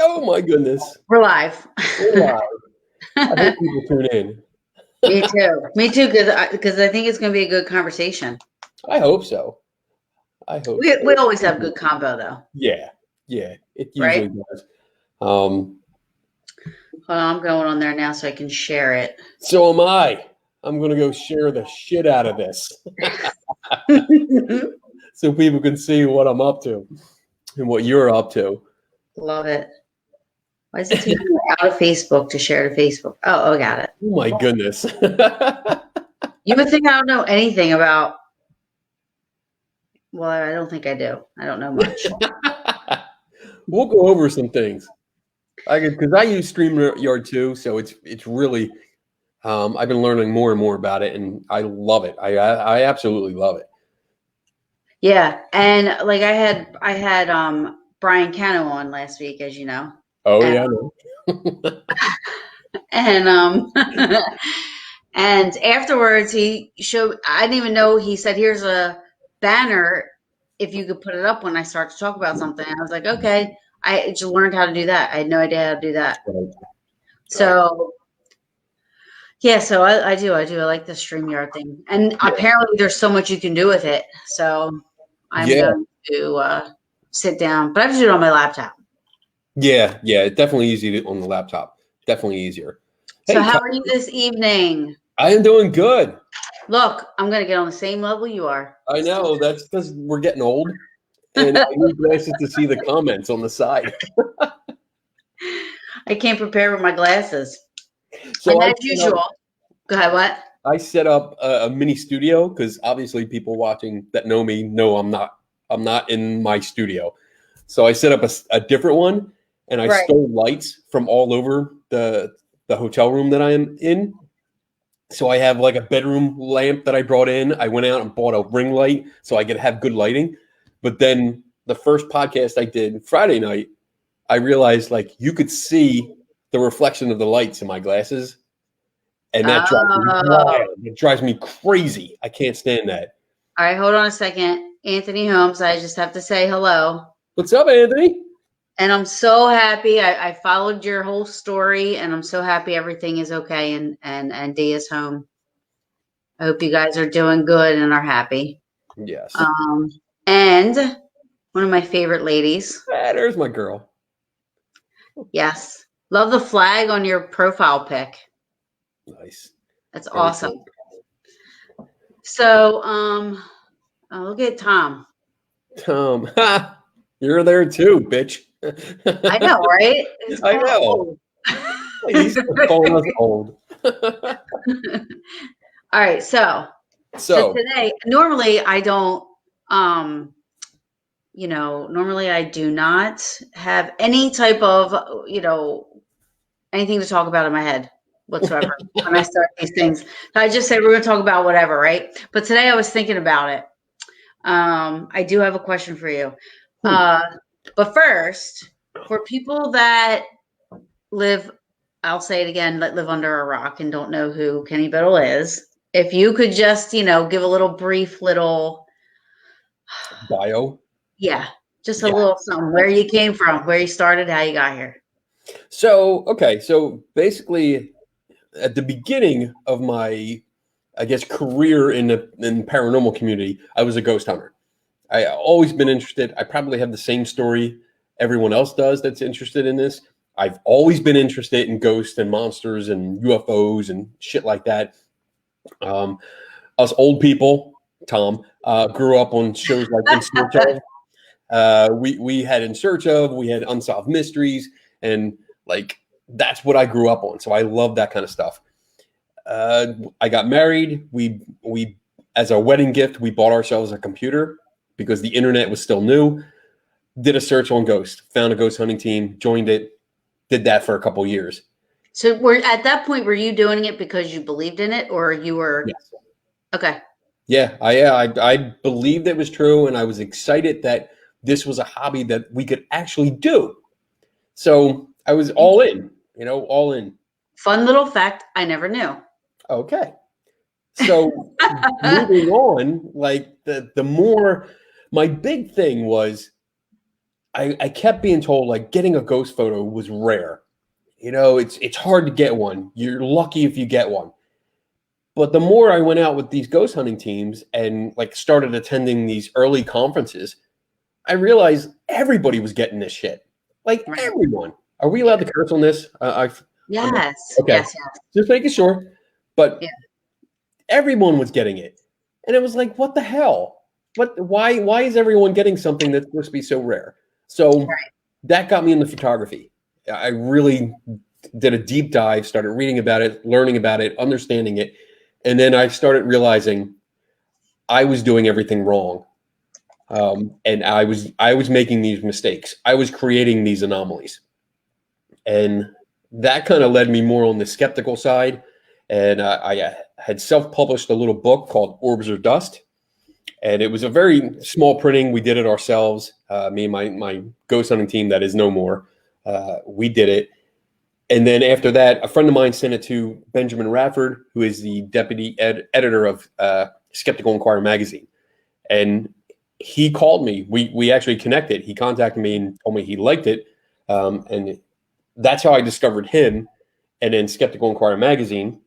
Oh my goodness. We're live. We're live. I hope people tune in. Me too. Me too, because I think it's going to be a good conversation. I hope so. We always have good combo, though. Yeah, it usually does. Hold on, I'm going on there now so I can share it. So am I. I'm going to go share the shit out of this so people can see what I'm up to and what you're up to. Love it. Why is it taking me out of Facebook to share to Facebook? Oh, I got it. Oh my goodness. You would think I don't know anything about. Well, I don't think I do. I don't know much. We'll go over some things. Because I use StreamYard too, so it's really. I've been learning more and more about it, and I love it. I absolutely love it. Yeah, and like I had Brian Cano on last week, as you know. Oh and, yeah, I know. and and afterwards he showed. I didn't even know. He said, "Here's a banner. If you could put it up when I start to talk about something." I was like, "Okay." I just learned how to do that. I had no idea how to do that. Right. So. Yeah, so I do. I like the StreamYard thing. And apparently there's so much you can do with it. So I'm going to sit down. But I have to do it on my laptop. Yeah. It's definitely easy on the laptop. Definitely easier. So how are you this evening? I am doing good. Look, I'm going to get on the same level you are. I know. That's because we're getting old. And I need glasses to see the comments on the side. I can't prepare with my glasses. So and as usual, go ahead, what? I set up a mini studio because obviously people watching that know me know I'm not in my studio. So I set up a different one, and I stole lights from all over the hotel room that I am in. So I have like a bedroom lamp that I brought in. I went out and bought a ring light so I could have good lighting. But then the first podcast I did Friday night, I realized like you could see the reflection of the lights in my glasses. And that drives me wild. It drives me crazy. I can't stand that. All right, hold on a second. Anthony Holmes, I just have to say hello. What's up, Anthony? And I'm so happy. I followed your whole story, and I'm so happy everything is okay and Dee is home. I hope you guys are doing good and are happy. Yes. And one of my favorite ladies. There's my girl. Yes. Love the flag on your profile pic. Nice. That's awesome. So, look at Tom. Tom, you're there too, bitch. I know, right? I know. He's calling us old. All right, so today, normally I don't, normally I do not have any type of, anything to talk about in my head whatsoever when I start these things. I just say we're going to talk about whatever, right? But today I was thinking about it. I do have a question for you. But first, for people that live, I'll say it again, that live under a rock and don't know who Kenny Biddle is, if you could just, give a little brief little bio. Yeah, just a little something. Where you came from, where you started, how you got here. So basically at the beginning of my, I guess, career in the paranormal community, I was a ghost hunter. I always been interested. I probably have the same story everyone else does that's interested in this. I've always been interested in ghosts and monsters and UFOs and shit like that. Us old people, Tom, grew up on shows like In Search Of. We had In Search Of, we had Unsolved Mysteries, and like that's what I grew up on. So I love that kind of stuff. I got married. We as a wedding gift, we bought ourselves a computer because the internet was still new. Did a search on ghosts, found a ghost hunting team, joined it, did that for a couple years. So at that point, were you doing it because you believed in it, or you were? Yes. Okay. Yeah, I believed it was true, and I was excited that this was a hobby that we could actually do. So I was all in, all in. Fun little fact I never knew. Okay. So moving on, like the more, my big thing was I kept being told like getting a ghost photo was rare. You know, it's hard to get one. You're lucky if you get one. But the more I went out with these ghost hunting teams and like started attending these early conferences, I realized everybody was getting this shit. Like Right. everyone. Are we allowed to curse on this? Yes. Okay. Yes. Just making sure. But Yeah. everyone was getting it. And it was like, what the hell? Why is everyone getting something that's supposed to be so rare? So that got me into photography. I really did a deep dive, started reading about it, learning about it, understanding it. And then I started realizing I was doing everything wrong. And I was making these mistakes. I was creating these anomalies. And that kind of led me more on the skeptical side. And I had self-published a little book called Orbs or Dust. And it was a very small printing. We did it ourselves. Me and my ghost hunting team that is no more. We did it. And then after that, a friend of mine sent it to Benjamin Radford, who is the deputy editor of Skeptical Inquirer magazine. And he called me. We actually connected. He contacted me and told me he liked it. And that's how I discovered him. And then Skeptical Inquirer magazine,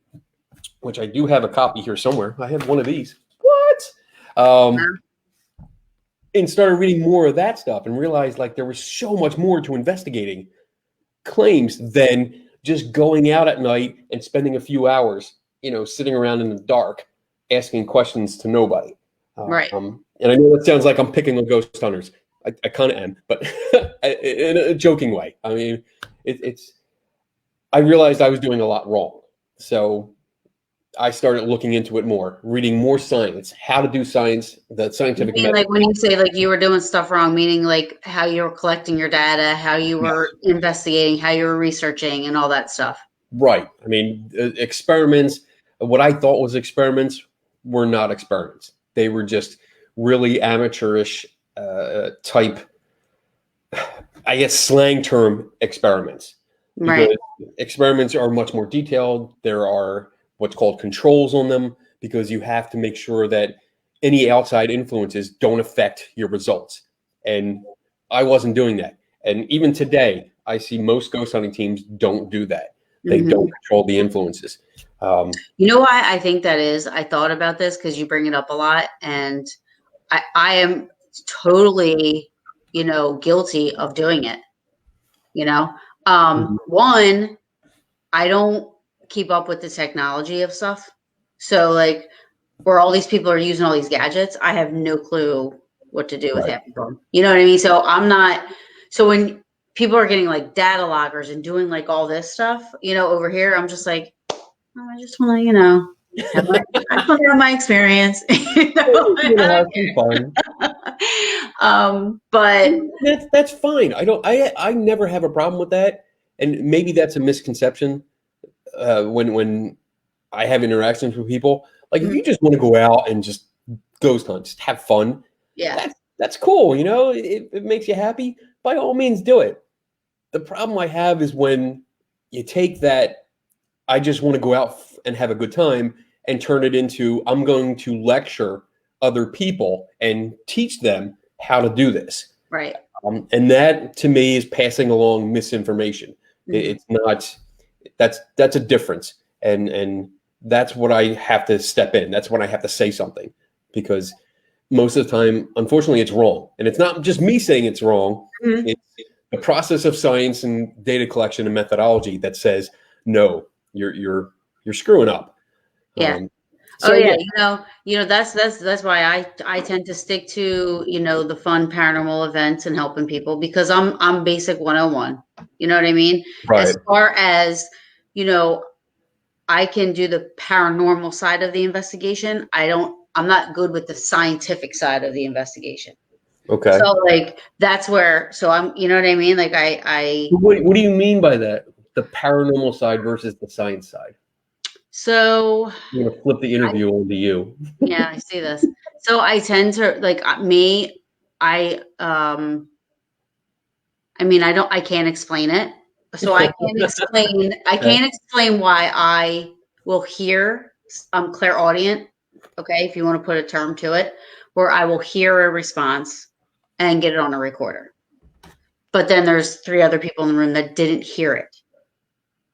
which I do have a copy here somewhere. I have one of these. What? And started reading more of that stuff and realized like there was so much more to investigating claims than just going out at night and spending a few hours, sitting around in the dark, asking questions to nobody. Right. And I know that sounds like I'm picking on ghost hunters. I kind of am, but in a joking way. I mean, I realized I was doing a lot wrong. So I started looking into it more, reading more science, how to do science, the scientific method. Like when you say like you were doing stuff wrong, meaning like how you were collecting your data, how you were investigating, how you were researching and all that stuff. Right. I mean, experiments, what I thought was experiments were not experiments. They were just really amateurish type, I guess, slang term experiments. Because Right. experiments are much more detailed. There are what's called controls on them because you have to make sure that any outside influences don't affect your results. And I wasn't doing that. And even today, I see most ghost hunting teams don't do that. They don't control the influences. You know why I think that is? I thought about this because you bring it up a lot, and I am totally, guilty of doing it. One, I don't keep up with the technology of stuff. So like where all these people are using all these gadgets, I have no clue what to do with half of them. You know what I mean? So so when people are getting like data loggers and doing like all this stuff, over here, I'm just like, oh, I just want to, have my experience. Have some fun. But that's fine. I never have a problem with that. And maybe that's a misconception when I have interactions with people. Like if you just want to go out and just ghost hunt, just have fun. Yeah, that's cool. It makes you happy. By all means, do it. The problem I have is when you take that, I just want to go out and have a good time and turn it into, I'm going to lecture other people and teach them how to do this. right. And that to me is passing along misinformation. It's not, that's a difference. And that's what I have to step in. That's when I have to say something, because most of the time, unfortunately, it's wrong. And it's not just me saying it's wrong. It's the process of science and data collection and methodology that says, no, you're screwing up. Yeah. That's why I tend to stick to, the fun paranormal events and helping people because I'm basic 101. You know what I mean? Right. As far as, I can do the paranormal side of the investigation. I'm not good with the scientific side of the investigation. Okay. So like that's where, I'm, you know what I mean? Like what do you mean by that? The paranormal side versus the science side? So I'm going to flip the interview onto you. Yeah, I see this. So I tend to like me, I can't explain it. So I can't explain why I will hear, clairaudient. Okay. If you want to put a term to it, where I will hear a response and get it on a recorder. but then there's 3 other people in the room that didn't hear it,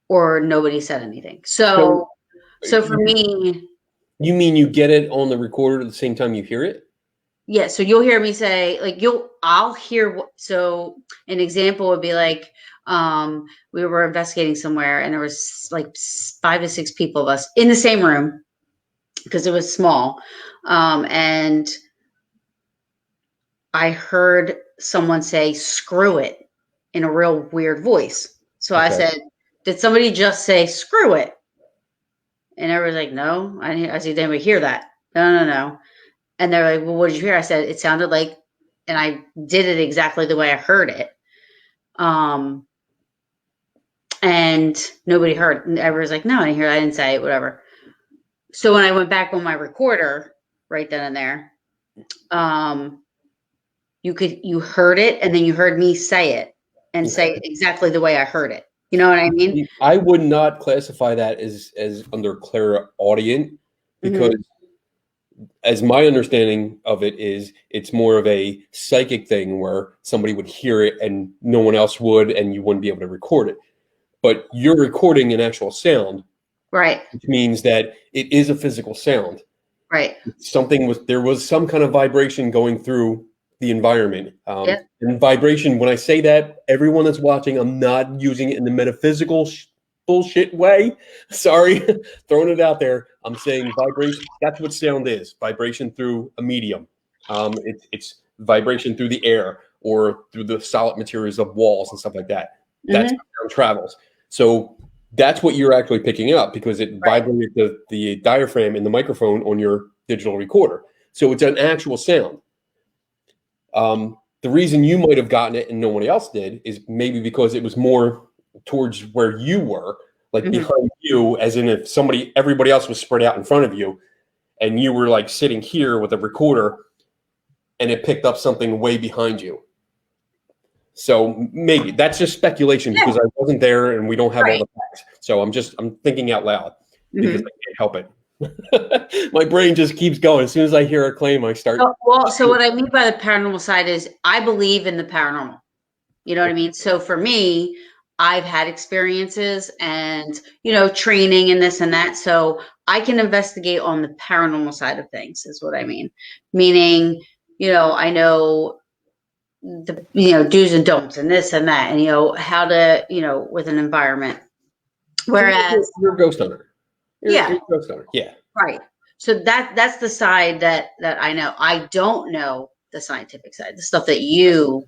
or nobody said anything. So for me, you mean you get it on the recorder at the same time you hear it? yeah. So you'll hear me say, like, I'll hear what. So an example would be like, we were investigating somewhere, and there was like 5 to 6 people of us in the same room because it was small, and I heard someone say "screw it" in a real weird voice. So I said, "Did somebody just say screw it?" And everyone's like, "No, I didn't." I said, "Did anybody hear that?" No. And they're like, "Well, what did you hear?" I said, "It sounded like," and I did it exactly the way I heard it. And nobody heard. And everyone's like, "No, I didn't hear it. I didn't say it, whatever." So when I went back on my recorder right then and there, you heard it, and then you heard me say it and say it exactly the way I heard it. You know what I mean? I would not classify that as under clairaudient, because as my understanding of it is, it's more of a psychic thing where somebody would hear it and no one else would, and you wouldn't be able to record it. But you're recording an actual sound, right? Which means that it is a physical sound, right? There was some kind of vibration going through the environment. Yep. And vibration, when I say that, everyone that's watching, I'm not using it in the metaphysical bullshit way. Sorry, throwing it out there. I'm saying vibration. That's what sound is. Vibration through a medium. It's vibration through the air or through the solid materials of walls and stuff like that. That's how sound travels. So that's what you're actually picking up, because it vibrated the diaphragm in the microphone on your digital recorder. So it's an actual sound. The reason you might have gotten it and nobody else did is maybe because it was more towards where you were, like behind you, as in if everybody else was spread out in front of you and you were like sitting here with a recorder and it picked up something way behind you. So maybe that's just speculation because I wasn't there and we don't have all the facts. So I'm thinking out loud because I can't help it. My brain just keeps going. As soon as I hear a claim, I start. So what I mean by the paranormal side is I believe in the paranormal. You know what I mean? So for me, I've had experiences and, training and this and that. So I can investigate on the paranormal side of things is what I mean. Meaning, I know the, do's and don'ts and this and that, and, how to, with an environment. Whereas you're a ghost hunter. You're a ghost hunter. Yeah. Right. So that's the side that I know. I don't know the scientific side, the stuff that you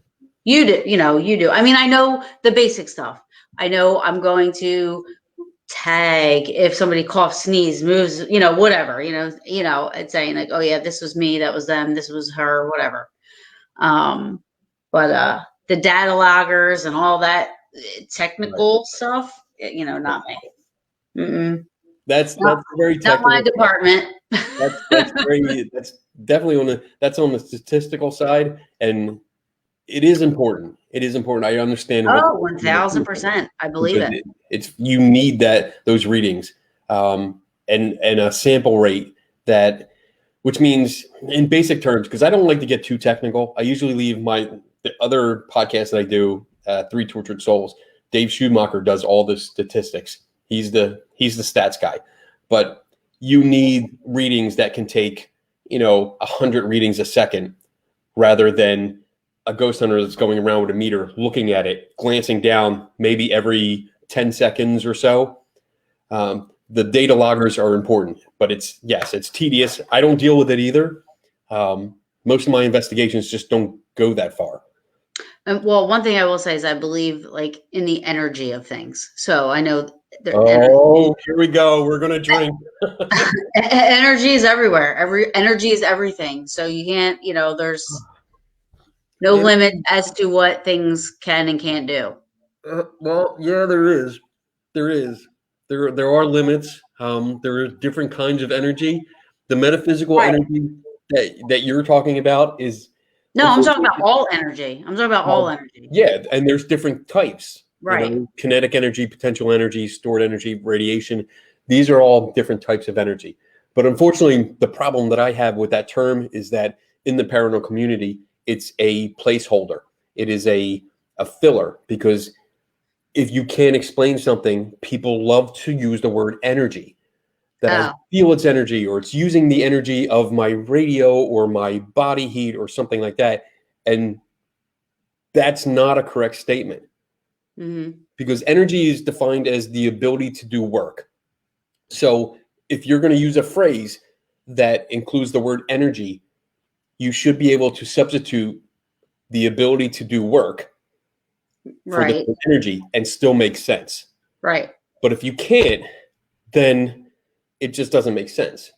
do, you do. I mean, I know the basic stuff. I know I'm going to tag if somebody coughs, sneeze, moves, whatever, it's saying like, oh yeah, this was me, that was them, this was her, whatever. But the data loggers and all that technical stuff, not me. Mm-mm. That's very technical. Not my department. That's definitely on the statistical side, and it is important. It is important. I understand. 1,000%. I believe it. It's you need those readings, and a sample rate which means in basic terms, because I don't like to get too technical. I usually leave the other podcast that I do, Three Tortured Souls. Dave Schumacher does all the statistics. He's the stats guy, but you need readings that can take 100 readings a second, rather than a ghost hunter that's going around with a meter, looking at it, glancing down maybe every 10 seconds or so. The data loggers are important, but it's tedious. I don't deal with it either. Most of my investigations just don't go that far. Well, one thing I will say is I believe like in the energy of things. So I know. Here we go. We're going to drink. Energy is everywhere. Energy is everything. So you can't, there's no limit as to what things can and can't do. Well, yeah, there is. There are limits. There are different kinds of energy. The metaphysical energy that you're talking about is. No, I'm talking about all energy. All energy. Yeah, and there's different types. Right. Kinetic energy, potential energy, stored energy, radiation. These are all different types of energy. But unfortunately, the problem that I have with that term is that in the paranormal community, it's a placeholder. It is a a filler, because if you can't explain something, people love to use the word energy. That I feel it's energy, or it's using the energy of my radio or my body heat or something like that. And that's not a correct statement. Because energy is defined as the ability to do work. So if you're going to use a phrase that includes the word energy, you should be able to substitute the ability to do work for the word energy and still make sense. Right. But if you can't, then it just doesn't make sense.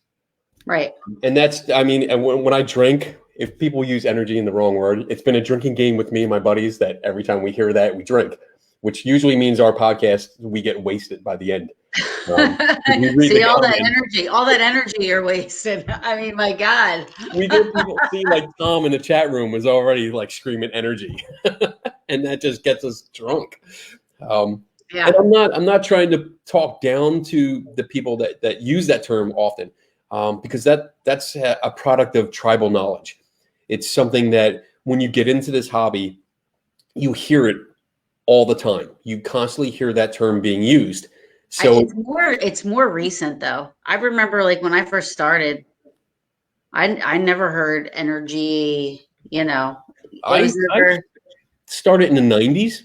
Right. And that's, I mean, and when I drink, if people use energy in the wrong word, it's been a drinking game with me and my buddies that every time we hear that, we drink, which usually means our podcast, we get wasted by the end. See, all that energy you're wasting. I mean, my God. We get people see like Tom in the chat room was already like screaming energy, and that just gets us drunk. Yeah. And I'm not trying to talk down to the people that use that term often, because that's a product of tribal knowledge. It's something that when you get into this hobby, you hear it all the time. You constantly hear that term being used. So it's more recent though. I remember like when I first started, I never heard energy, you know. I started in the 90s.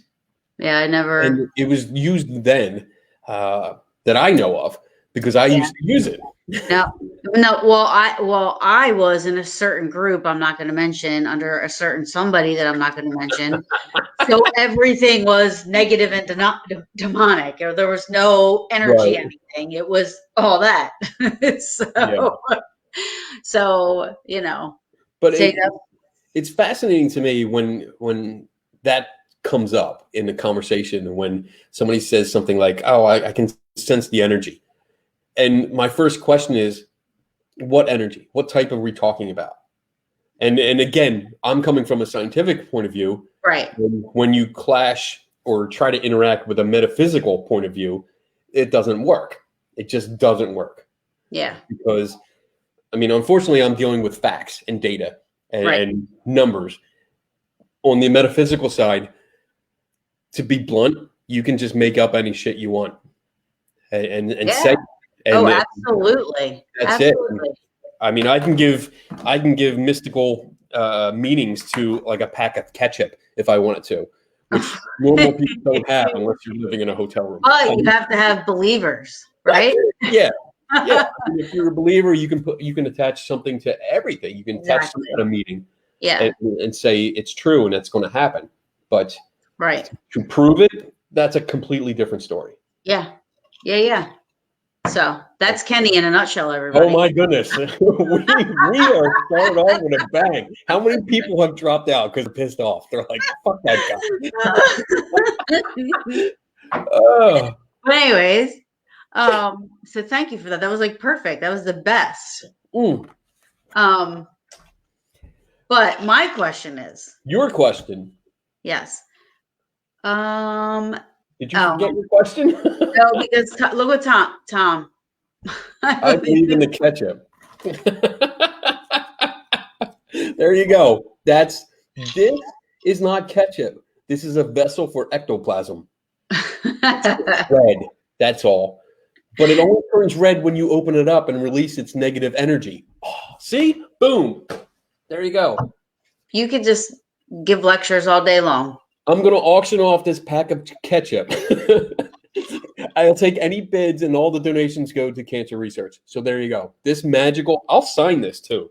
Yeah, I never. And it was used then that I know of, because I used to use it. No. Well, I was in a certain group I'm not going to mention, under a certain somebody that I'm not going to mention. So everything was negative and demonic, or there was no energy, anything. It was all that. So you know. But it's fascinating to me when that comes up in the conversation, when somebody says something like, "Oh, I can sense the energy," and my first question is, what energy? What type are we talking about? And again, I'm coming from a scientific point of view. Right. When you clash or try to interact with a metaphysical point of view, it doesn't work. It just doesn't work. Yeah. Because, I mean, unfortunately, I'm dealing with facts and data and numbers. On the metaphysical side, to be blunt, you can just make up any shit you want and say. And absolutely. That's it. I mean, I can give mystical meanings to like a pack of ketchup if I wanted to, which normal people don't have unless you're living in a hotel room. Oh, you have to have believers, right? Yeah. I mean, if you're a believer, you can attach something to everything. You can attach some kind of meaning, and say it's true and it's going to happen. But to prove it, that's a completely different story. Yeah. So that's Kenny in a nutshell, everybody. Oh my goodness. we are started off with a bang. How many people have dropped out because they're pissed off? They're like, fuck that guy. But anyways, so thank you for that. That was like perfect. That was the best. But my question is. Your question. Yes. Did you forget your question? No, because look what Tom. I believe in the ketchup. There you go. This is not ketchup. This is a vessel for ectoplasm. It's red. That's all. But it only turns red when you open it up and release its negative energy. Oh, see? Boom. There you go. You could just give lectures all day long. I'm going to auction off this pack of ketchup. I'll take any bids, and all the donations go to cancer research. So there you go. This magical, I'll sign this too.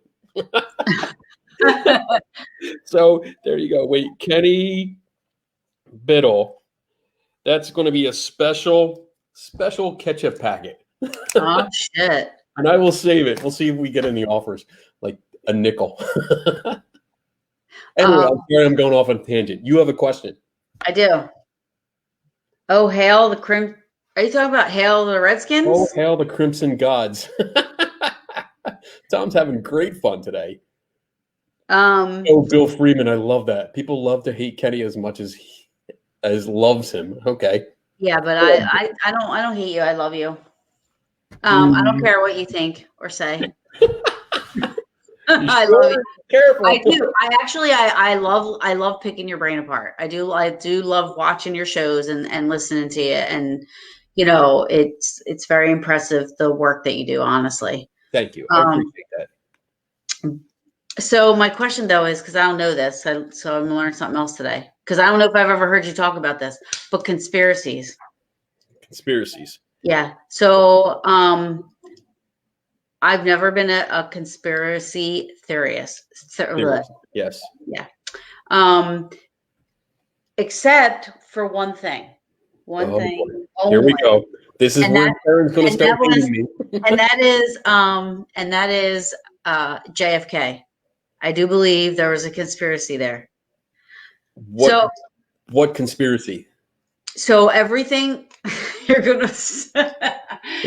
So there you go. Wait, Kenny Biddle. That's going to be a special ketchup packet. Oh, shit. And I will save it. We'll see if we get any offers, like a nickel. Anyway, I'm sorry I'm going off on a tangent. You have a question. I do. Oh, hail the Crim. Are you talking about hail the Redskins? Oh, hail the Crimson Gods. Tom's having great fun today. Oh, Bill Freeman, I love that. People love to hate Kenny as much as loves him. Okay. Yeah, but I don't hate you. I love you. I don't care what you think or say. You I sure? love it. Careful. I do. I love picking your brain apart. I do love watching your shows and listening to you. And it's very impressive the work that you do, honestly. Thank you. I appreciate that. So my question though is, because I don't know this, so I'm gonna learn something else today. Because I don't know if I've ever heard you talk about this, but conspiracies. Conspiracies. Yeah. So I've never been a conspiracy theorist. Yes. Yeah. Except for one thing. One Oh, thing boy. Here we only. go. This is And where Karen's going to and start that was beating me. and that is JFK. I do believe there was a conspiracy there. What conspiracy? So everything you're gonna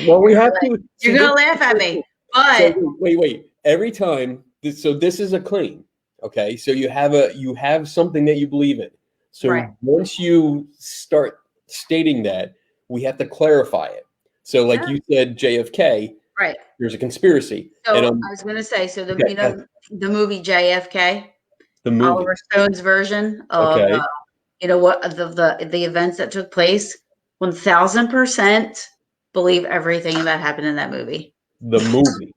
Well, we have to. you're gonna laugh at me, but So wait. Every time, this is a claim. Okay, so you have something that you believe in. So right. once you start stating that, we have to clarify it. So, like you said, JFK. Right. There's a conspiracy. So And I was gonna say, so the movie JFK, the movie, Oliver Stone's version of what the events that took place. 1000% believe everything that happened in that movie. The movie.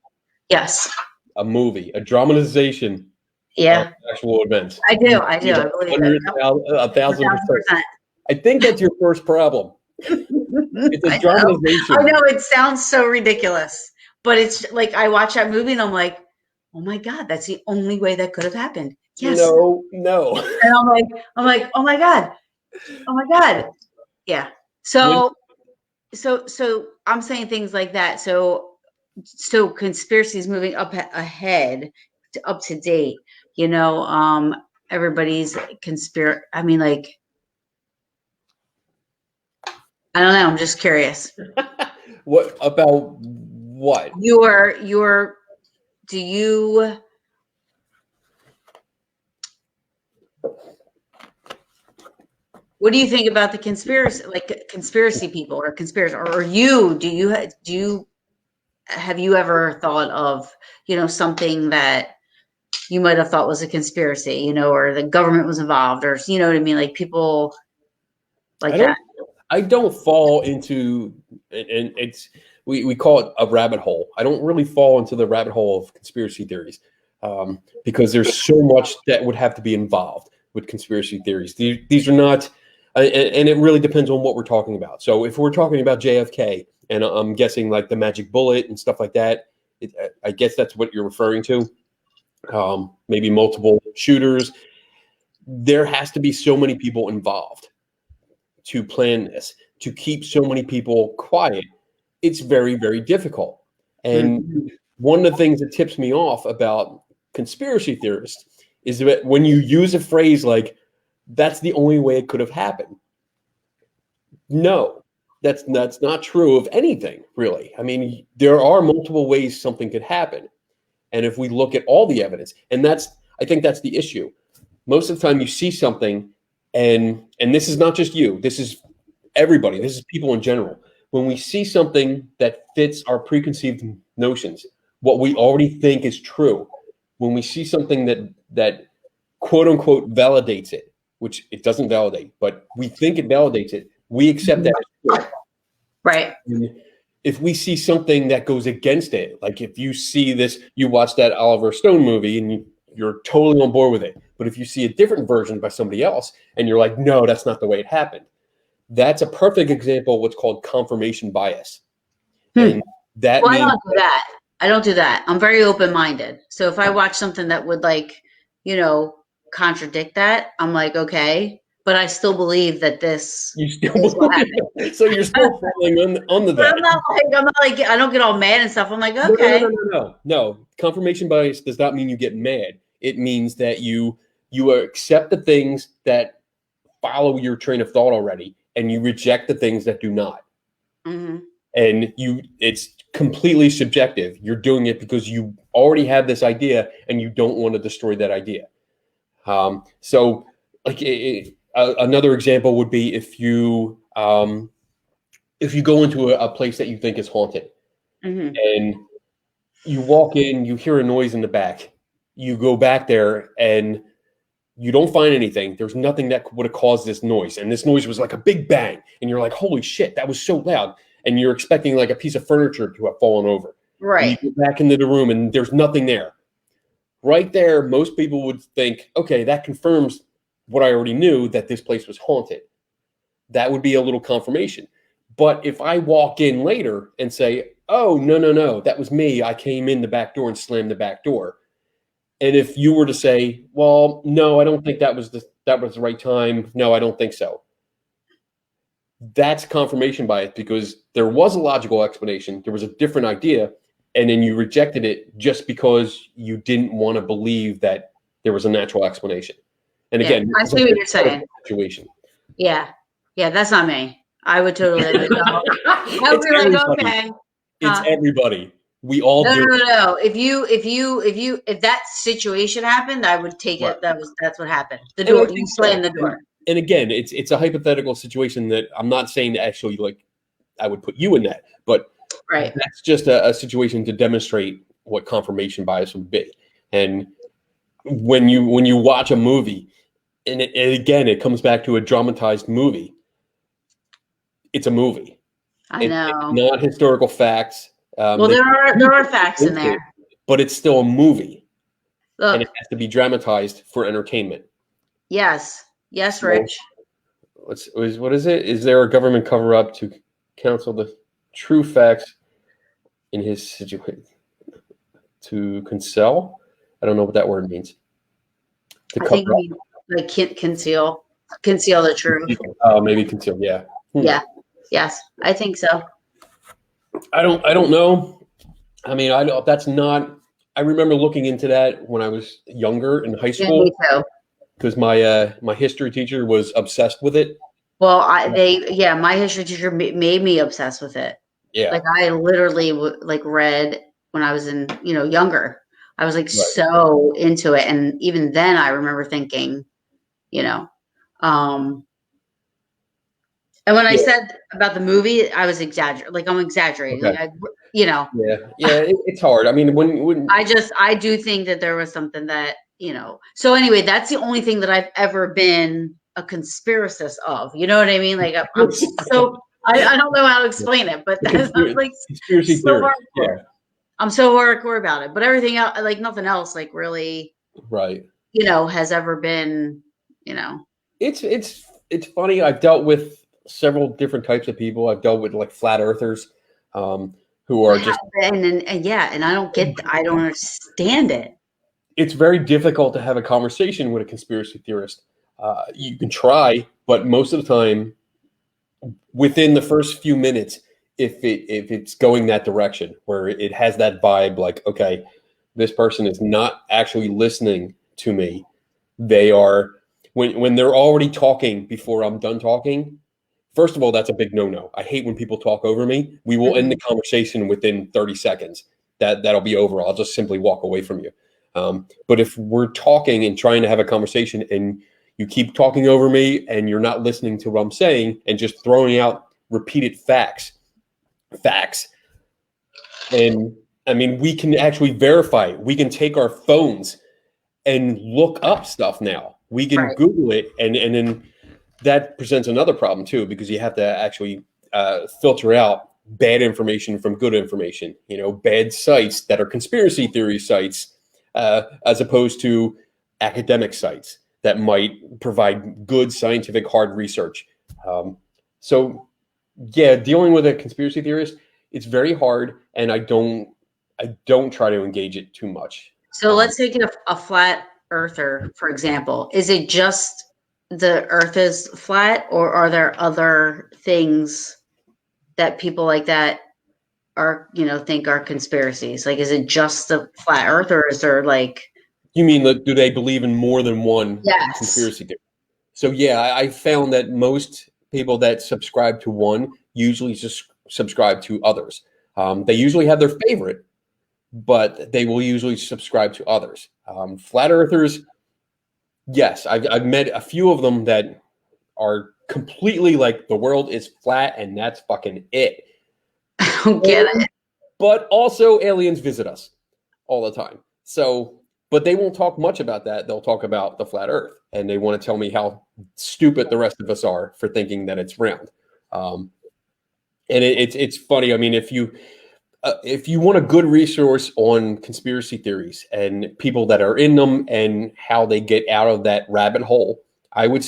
Yes. A movie, a dramatization. Yeah. Of actual events. I do. I believe it. 1,000%. I think that's your first problem. It's a dramatization. I know it sounds so ridiculous, but it's like I watch that movie and I'm like, oh my God, that's the only way that could have happened. Yes. No. And I'm like, oh my God. Yeah. So I'm saying things like that. So conspiracies moving up ahead, up to date. Everybody's I mean, like, I don't know. I'm just curious. What about what? Do you? What do you think about the conspiracy people or conspiracy, or have you ever thought of, something that you might have thought was a conspiracy, or the government was involved, or, you know what I mean? Like people like that. I don't fall into, and we call it a rabbit hole. I don't really fall into the rabbit hole of conspiracy theories because there's so much that would have to be involved with conspiracy theories. These are not, and it really depends on what we're talking about. So if we're talking about JFK, and I'm guessing like the magic bullet and stuff like that, I guess that's what you're referring to. Maybe multiple shooters. There has to be so many people involved to plan this, to keep so many people quiet. It's very, very difficult. And one of the things that tips me off about conspiracy theorists is that when you use a phrase like, that's the only way it could have happened. No, that's not true of anything, really. I mean, there are multiple ways something could happen. And if we look at all the evidence, and I think that's the issue. Most of the time you see something, and this is not just you, this is everybody, this is people in general. When we see something that fits our preconceived notions, what we already think is true, when we see something that quote unquote validates it, which it doesn't validate, but we think it validates it, we accept that as true. Right. And if we see something that goes against it, like if you see this, you watch that Oliver Stone movie and you're totally on board with it. But if you see a different version by somebody else and you're like, no, that's not the way it happened. That's a perfect example of what's called confirmation bias. And that means I don't do that. I'm very open-minded. So if I watch something that would contradict that, I'm like, okay, but I still believe that this. You still believe it. So you're still falling under that. I'm not like, I don't get all mad and stuff. I'm like, okay. No. Confirmation bias does not mean you get mad. It means that you accept the things that follow your train of thought already, and you reject the things that do not. Mm-hmm. And it's completely subjective. You're doing it because you already have this idea, and you don't want to destroy that idea. So, like another example would be if you go into a place that you think is haunted, and you walk in, you hear a noise in the back, you go back there and you don't find anything. There's nothing that would have caused this noise. And this noise was like a big bang. And you're like, holy shit, that was so loud. And you're expecting like a piece of furniture to have fallen over. Right. And you go back into the room and there's nothing there. Right there, most people would think, okay, that confirms what I already knew, that this place was haunted. That would be a little confirmation. But if I walk in later and say, oh, no, that was me. I came in the back door and slammed the back door. And if you were to say, well, no, I don't think that was the right time. No, I don't think so. That's confirmation bias, because there was a logical explanation. There was a different idea. And then you rejected it just because you didn't want to believe that there was a natural explanation. And again, I see what you're saying. Situation. Yeah. Yeah, that's not me. I would totally like, no. I would be like, okay. It's everybody. We all do. No. If that situation happened, I would take it. That's what happened. The door, you slammed the door. And again, it's a hypothetical situation that I'm not saying that actually, like, I would put you in that, but that's just a situation to demonstrate what confirmation bias would be. And when you watch a movie, and again, it comes back to a dramatized movie. It's a movie. I know. It's not historical facts. Well, there are facts in there, but it's still a movie. Look, and it has to be dramatized for entertainment. Yes, Rich. What is it? Is there a government cover-up to counsel the true facts in his situation? To conceal? I don't know what that word means. I think we like conceal the truth. Oh, maybe conceal. Yeah. Yeah. Yes, I think so. I don't know. I mean, that's not. I remember looking into that when I was younger in high school. Me too. Because my history teacher was obsessed with it. Well, my history teacher made me obsessed with it. Yeah. Like I literally read when I was younger. I was so into it, and even then, I remember thinking, and when I said about the movie, I was exaggerating. Like I'm exaggerating. Okay. Like Yeah. It's hard. I mean, when I do think that there was something that So anyway, that's the only thing that I've ever been a conspiracist of. You know what I mean? Like I'm so I don't know how to explain it, but that's like conspiracy so theory. hardcore. Yeah. I'm so hardcore about it, but everything else, like nothing else, like really, right. Has ever been, It's funny. I've dealt with several different types of people. I've dealt with like flat earthers, who are just and I don't understand it. It's very difficult to have a conversation with a conspiracy theorist. You can try, but most of the time, within the first few minutes, if it's going that direction where it has that vibe, like, okay, this person is not actually listening to me. They are when they're already talking before I'm done talking. First of all, that's a big no-no. I hate when people talk over me. We will end the conversation within 30 seconds. That'll be over. I'll just simply walk away from you. But if we're talking and trying to have a conversation and you keep talking over me and you're not listening to what I'm saying and just throwing out repeated facts. And I mean, we can actually verify it. We can take our phones and look up stuff now. We can Google it. And then that presents another problem too, because you have to actually filter out bad information from good information, bad sites that are conspiracy theory sites, as opposed to academic sites that might provide good scientific hard research. So dealing with a conspiracy theorist, it's very hard, and I don't try to engage it too much. So let's take a flat earther, for example. Is it just the earth is flat, or are there other things that people like that are, think are conspiracies? Like, is it just the flat earth, or is there like... You mean, do they believe in more than one conspiracy theory? So I found that most people that subscribe to one usually just subscribe to others. They usually have their favorite, but they will usually subscribe to others. Flat earthers, yes, I've met a few of them that are completely like the world is flat and that's fucking it. I don't get it. But also aliens visit us all the time. So But they won't talk much about that. They'll talk about the flat Earth, and they want to tell me how stupid the rest of us are for thinking that it's round. And it's funny. I mean, if you want a good resource on conspiracy theories and people that are in them and how they get out of that rabbit hole, I would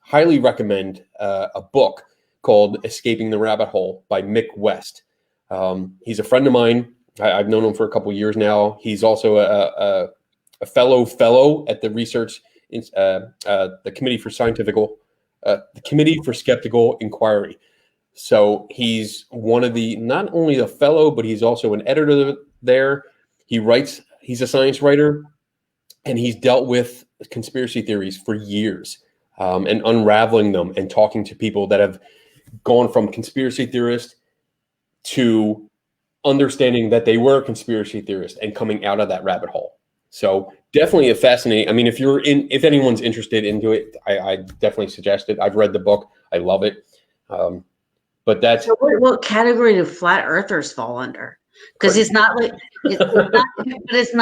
highly recommend a book called Escaping the Rabbit Hole by Mick West. He's a friend of mine. I've known him for a couple of years now. He's also a fellow at the research, the Committee for the Committee for Skeptical Inquiry. So he's not only a fellow, but he's also an editor there. He's a science writer, and he's dealt with conspiracy theories for years, and unraveling them and talking to people that have gone from conspiracy theorist to understanding that they were conspiracy theorists and coming out of that rabbit hole. So definitely a fascinating. I mean, if anyone's interested into it, I definitely suggest it. I've read the book. I love it. But that's so what category do flat earthers fall under? Because it's not like it's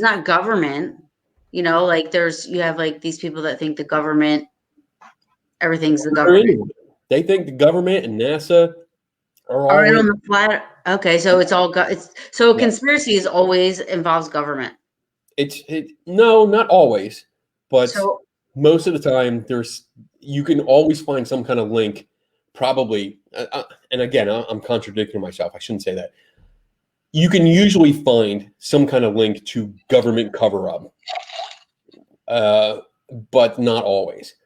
not government. You know, like you have like these people that think the government, everything's the government. They think the government and NASA are all in on the flat. Okay, so it's all conspiracy always involves government. No, not always, but most of the time you can always find some kind of link. Probably, and again, I'm contradicting myself. I shouldn't say that. You can usually find some kind of link to government cover-up, but not always.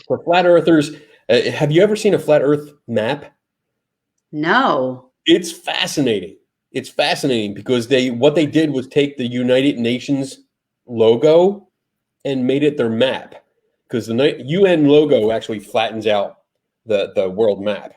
For flat earthers, have you ever seen a flat Earth map? No. It's fascinating. It's fascinating because what they did was take the United Nations logo and made it their map, because the UN logo actually flattens out the world map,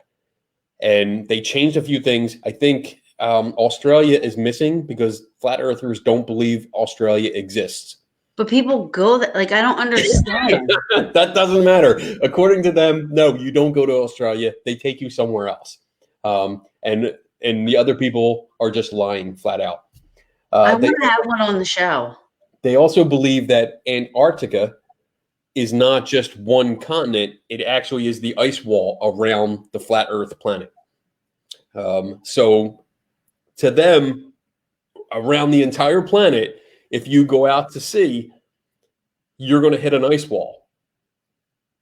and they changed a few things. I think Australia is missing because flat earthers don't believe Australia exists. But people go there. Like, I don't understand. That doesn't matter. According to them, no, you don't go to Australia. They take you somewhere else. And the other people are just lying flat out. I want to have one on the show. They also believe that Antarctica is not just one continent. It actually is the ice wall around the flat Earth planet. So to them, around the entire planet, if you go out to sea, you're going to hit an ice wall,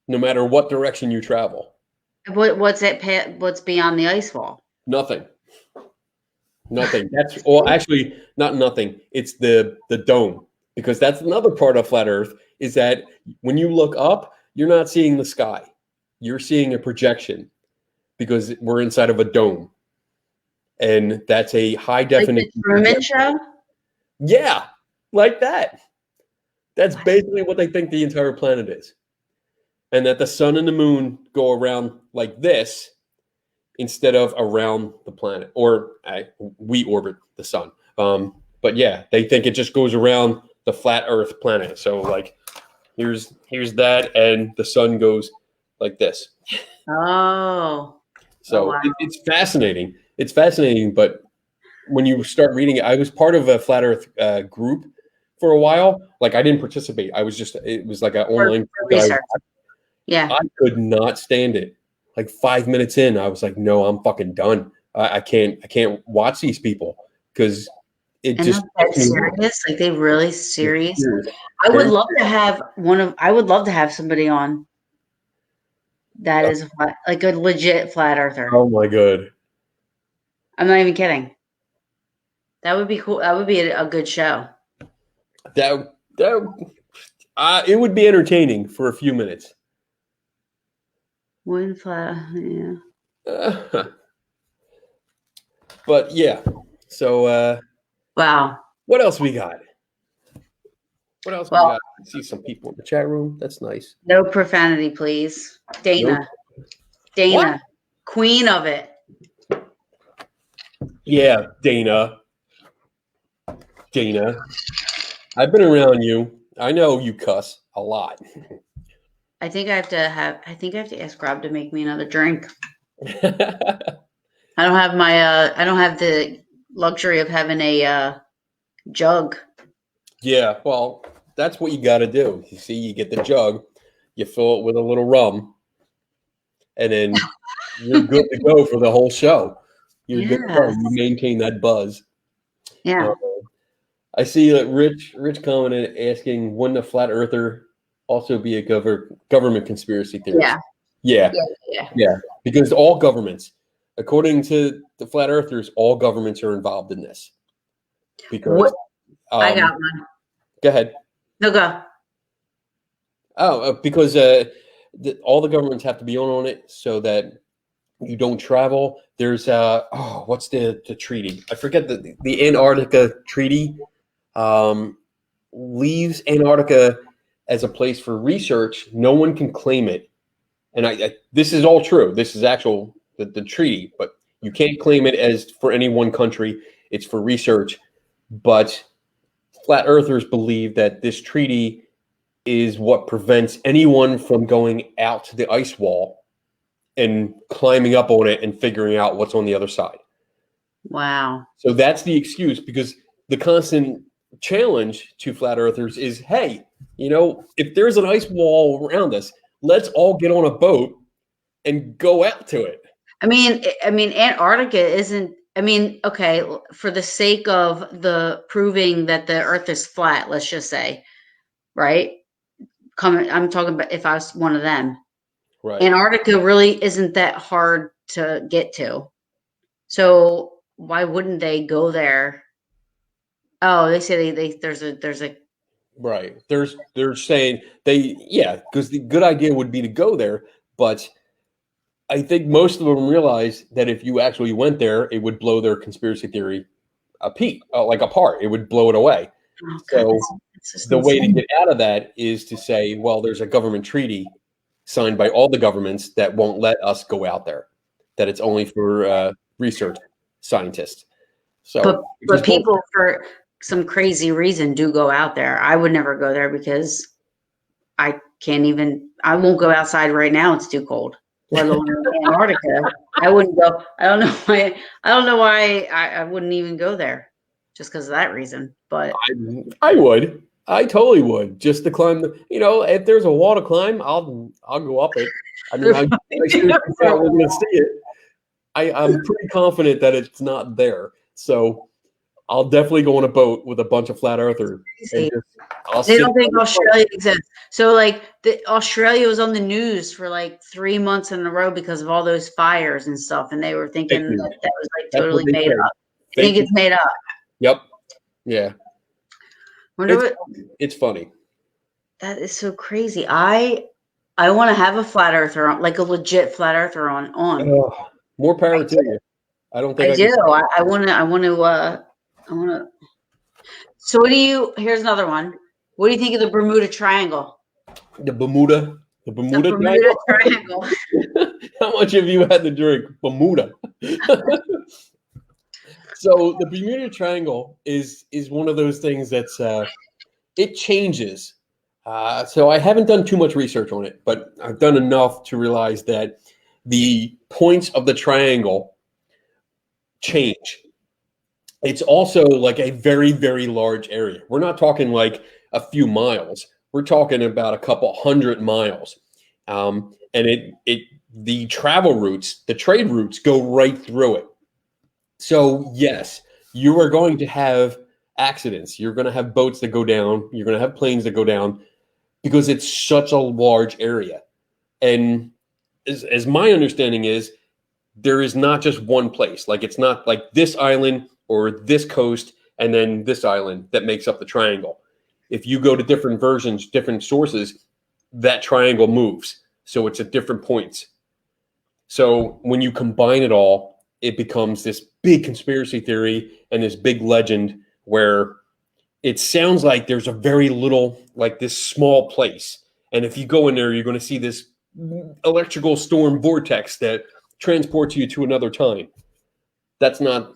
no matter what direction you travel. What's beyond the ice wall? Nothing. That's actually not nothing. It's the dome, because that's another part of flat Earth, is that when you look up, you're not seeing the sky. You're seeing a projection, because we're inside of a dome. And that's a high definition. Like the Truman Show? Yeah, like that. That's basically what they think the entire planet is. And that the sun and the moon go around like this instead of around the planet. Or we orbit the sun. But yeah, they think it just goes around the flat Earth planet. So like, here's that, and the sun goes like this. Oh. So wow. It's fascinating. It's fascinating, but when you start reading it, I was part of a flat Earth group for a while. Like, I didn't participate. It was like an online research. Yeah. I could not stand it. Like 5 minutes in, I was like, no, I'm fucking done. I can't watch these people, because it and just serious. Like, they really serious. I would love to have somebody on that is like a legit flat earther. Oh my God. I'm not even kidding. That would be cool. That would be a good show. It would be entertaining for a few minutes. One flat, yeah. But yeah. So wow. What else we got? We got? I see some people in the chat room. That's nice. No profanity, please. Dana. Nope. Dana. What? Queen of it. Yeah, Dana. I've been around you. I know you cuss a lot. I think I have to ask Rob to make me another drink. I don't have the luxury of having a Jug. Yeah, well, that's what you got to do. You see, you get the jug, you fill it with a little rum, and then you're good to go for the whole show. You're good to go. Yes. You maintain that buzz. Uh, Yeah. I see that Rich commented asking, wouldn't a flat earther also be a government conspiracy theorist? Yeah. Yeah, Yeah. Yeah. yeah, because all governments, according to the flat earthers, all governments are involved in this. Because, What? I um, got one. go ahead. No, go. Oh, because all the governments have to be on it so that you don't travel. There's what's the treaty? I forget the Antarctica Treaty. Um, leaves Antarctica as a place for research. No one can claim it, and this is all true. This is actual the treaty, but you can't claim it as for any one country. It's for research, but flat earthers believe that this treaty is what prevents anyone from going out to the ice wall and climbing up on it and figuring out what's on the other side. Wow. So that's the excuse, because the constant challenge to flat earthers is, hey, if there's an ice wall around us, let's all get on a boat and go out to it. I mean, Antarctica isn't. I mean, okay, for the sake of the proving that the Earth is flat, let's just say, right? I'm talking about if I was one of them. Right. Antarctica really isn't that hard to get to. So why wouldn't they go there? Oh, they say there's a Right. They're saying because the good idea would be to go there, but I think most of them realize that if you actually went there, it would blow their conspiracy theory apart. It would blow it away. oh God, So that's just the way to insane. get out of that is to say, well, there's a government treaty signed by all the governments that won't let us go out there, that it's only for research scientists. So, But people for some crazy reason do go out there. I would never go there because I can't even. I won't go outside right now. It's too cold. Let alone Antarctica. I wouldn't go. I don't know why. I don't know why I wouldn't even go there, just because of that reason. But I would. I totally would, just to climb if there's a wall to climb, I'll go up it. I mean, I seriously thought we're going to see it. I'm pretty confident that it's not there. So I'll definitely go on a boat with a bunch of flat earthers. And they don't think Australia exists. So Australia was on the news for like 3 months in a row because of all those fires and stuff. And they were thinking that was like totally made up. I think it's made up. Yep. Yeah. It's funny. That is so crazy. I want to have a flat earther on, like a legit flat earther on. More power to you. I don't think I do. I want to. So here's another one. What do you think of the Bermuda Triangle? The Bermuda Triangle. How much have you had to drink Bermuda? So the Bermuda Triangle is one of those things that's it changes. So I haven't done too much research on it, but I've done enough to realize that the points of the triangle change. It's also like a very, very large area. We're not talking like a few miles. We're talking about a couple 100 miles. And the travel routes, the trade routes go right through it. So yes, you are going to have accidents. You're going to have boats that go down. You're going to have planes that go down because it's such a large area. And as my understanding is, there is not just one place. Like it's not like this island or this coast and then this island that makes up the triangle. If you go to different versions, different sources, that triangle moves. So it's at different points. So when you combine it all, it becomes this big conspiracy theory and this big legend where it sounds like there's a very little, like this small place. And if you go in there, you're going to see this electrical storm vortex that transports you to another time. That's not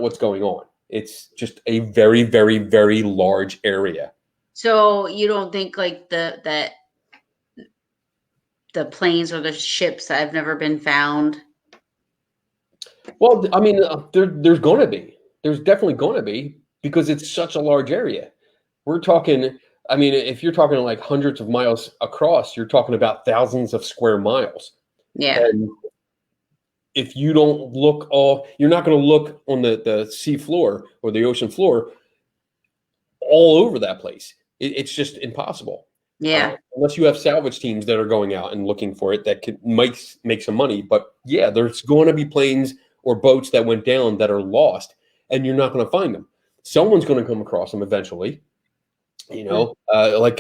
what's going on. It's just a very, very, very large area. So you don't think like the planes or the ships that have never been found? Well, I mean, there's going to be. There's definitely going to be. because it's such a large area. We're talking, I mean, if you're talking like hundreds of miles across, you're talking about thousands of square miles. Yeah. And if you don't look you're not going to look on the sea floor or the ocean floor all over that place. It's just impossible. Yeah. Unless you have salvage teams that are going out and looking for it that might make some money. But yeah, there's going to be planes or boats that went down that are lost, and you're not going to find them. Someone's going to come across them eventually. You know,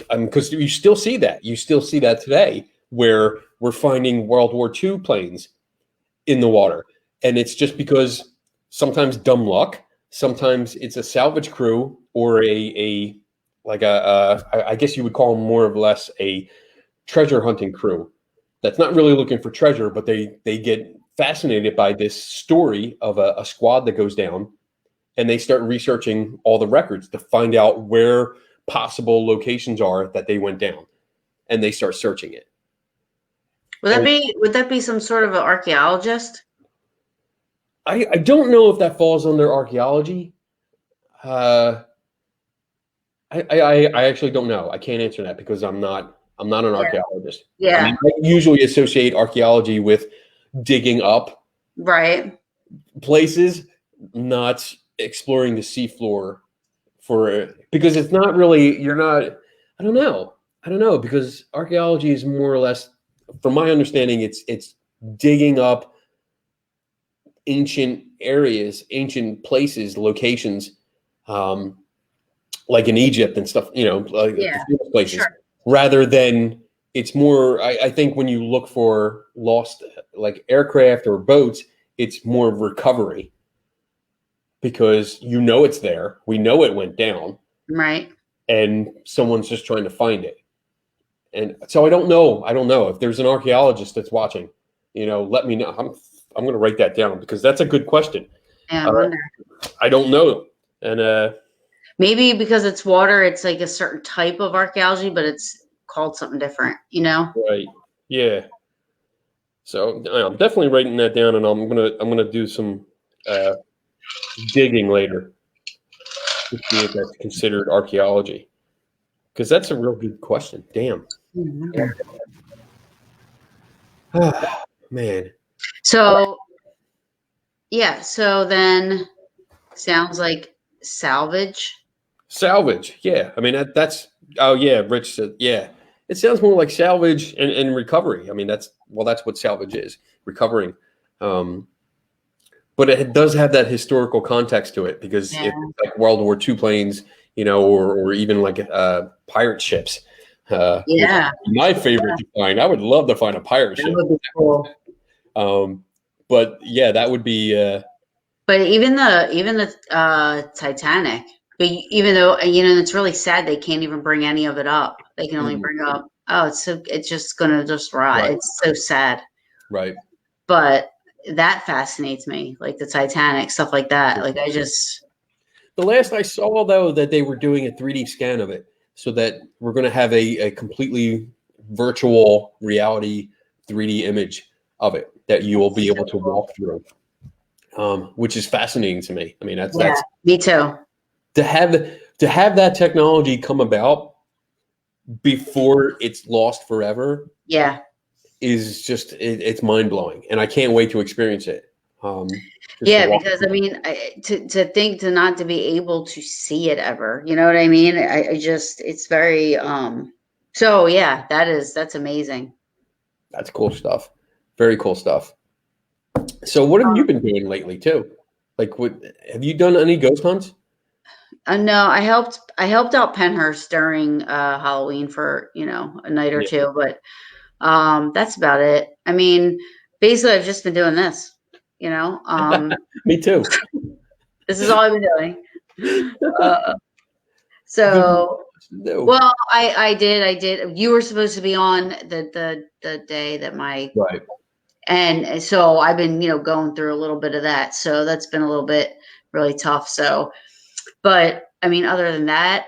because you still see that. You still see that today, where we're finding World War II planes in the water, and it's just because sometimes dumb luck, sometimes it's a salvage crew or I guess you would call them more or less a treasure hunting crew that's not really looking for treasure, but they get fascinated by this story of a squad that goes down, and they start researching all the records to find out where possible locations are that they went down, and they start searching it. Would that be some sort of an archaeologist? I don't know if that falls under archaeology. I actually don't know. I can't answer that because I'm not an archaeologist. Yeah. I mean, I usually associate archaeology with digging up places, not exploring the seafloor because it's not really, I don't know, because archaeology is more or less, from my understanding, it's digging up ancient areas, ancient places, locations, like in Egypt and stuff, places, rather than, it's more, I think when you look for lost like aircraft or boats, it's more of recovery because it's there. We know it went down. Right. And someone's just trying to find it. And so I don't know if there's an archaeologist that's watching, let me know. I'm going to write that down because that's a good question. Yeah, I wonder. I don't know. And maybe because it's water, it's like a certain type of archaeology, but it's called something different, Right. Yeah. So I'm definitely writing that down, and I'm gonna do some digging later to see if that's considered archaeology, because that's a real good question. Damn. Man. So yeah, so then sounds like salvage. Salvage, yeah. I mean that's oh yeah, Rich said yeah. It sounds more like salvage and recovery. I mean that's what salvage is, recovering. But it does have that historical context to it because it's like World War II planes, or even like pirate ships. My favorite to find. I would love to find a pirate ship. Would be cool. But yeah, that would be. But even the Titanic, but even though it's really sad they can't even bring any of it up. They can only bring up it's just gonna just rot. Right. It's so sad. Right. But that fascinates me, like the Titanic, stuff like that. Like the last I saw though that they were doing a 3D scan of it, so that we're going to have a completely virtual reality 3D image of it that you will be able to walk through, which is fascinating to me. I mean, that's me too. To have that technology come about before it's lost forever. Yeah. Is just it's mind blowing, and I can't wait to experience it. Because I mean, to think to not to be able to see it ever, you know what I mean? I just it's very so yeah, that's amazing. That's cool stuff. Very cool stuff. So what have you been doing lately too? Like have you done any ghost hunts? No, I helped out Penhurst during Halloween for a night or two, but that's about it. I mean, basically I've just been doing this, Me too. This is all I've been doing. Well, I did. You were supposed to be on the day that right. And so I've been, going through a little bit of that. So that's been a little bit really tough. So, but I mean, other than that,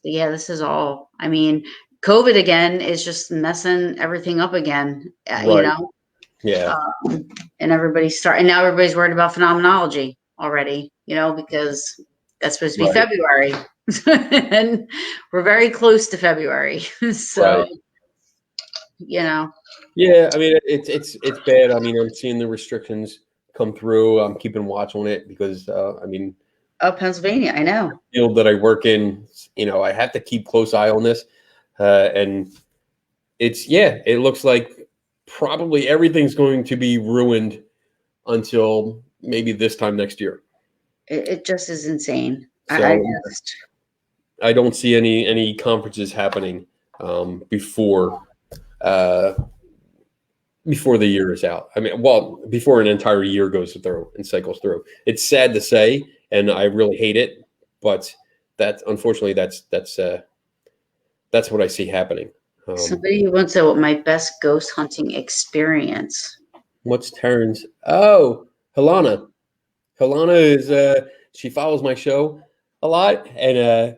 this is all, I mean, COVID again is just messing everything up again, right. Yeah. And now everybody's worried about phenomenology already, because that's supposed to be Right. February. And we're very close to February. So, Right. Yeah, I mean, it's bad. I mean, I'm seeing the restrictions come through. I'm keeping watch on it because, I mean, oh, Pennsylvania, I know. the field that I work in, I have to keep close eye on this, and it looks like probably everything's going to be ruined until maybe this time next year. It just is insane. So I don't see any conferences happening before the year is out. I mean, well, before an entire year goes through and cycles through. It's sad to say, and I really hate it, but unfortunately that's what I see happening. Somebody wants to know what my best ghost hunting experience. What's Taryn's? Oh, Helena. Helena is she follows my show a lot, and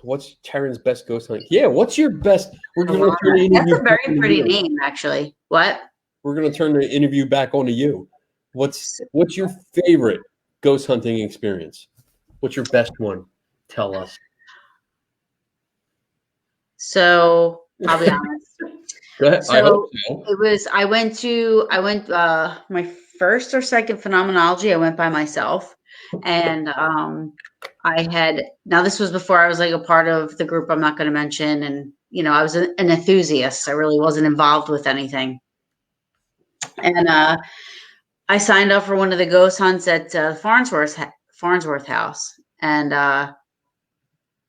what's Taryn's best ghost hunting? Yeah, what's your best? We're going to turn the interview. That's a very pretty name, actually. What? We're going to turn the interview back onto you. What's your favorite ghost hunting experience? What's your best one? Tell us. So I'll be honest. Go ahead. I hope so. It was. I went my first or second phenomenology. I went by myself, and now this was before I was like a part of the group I'm not going to mention, and I was an enthusiast. I really wasn't involved with anything, and I signed up for one of the ghost hunts at Farnsworth House, and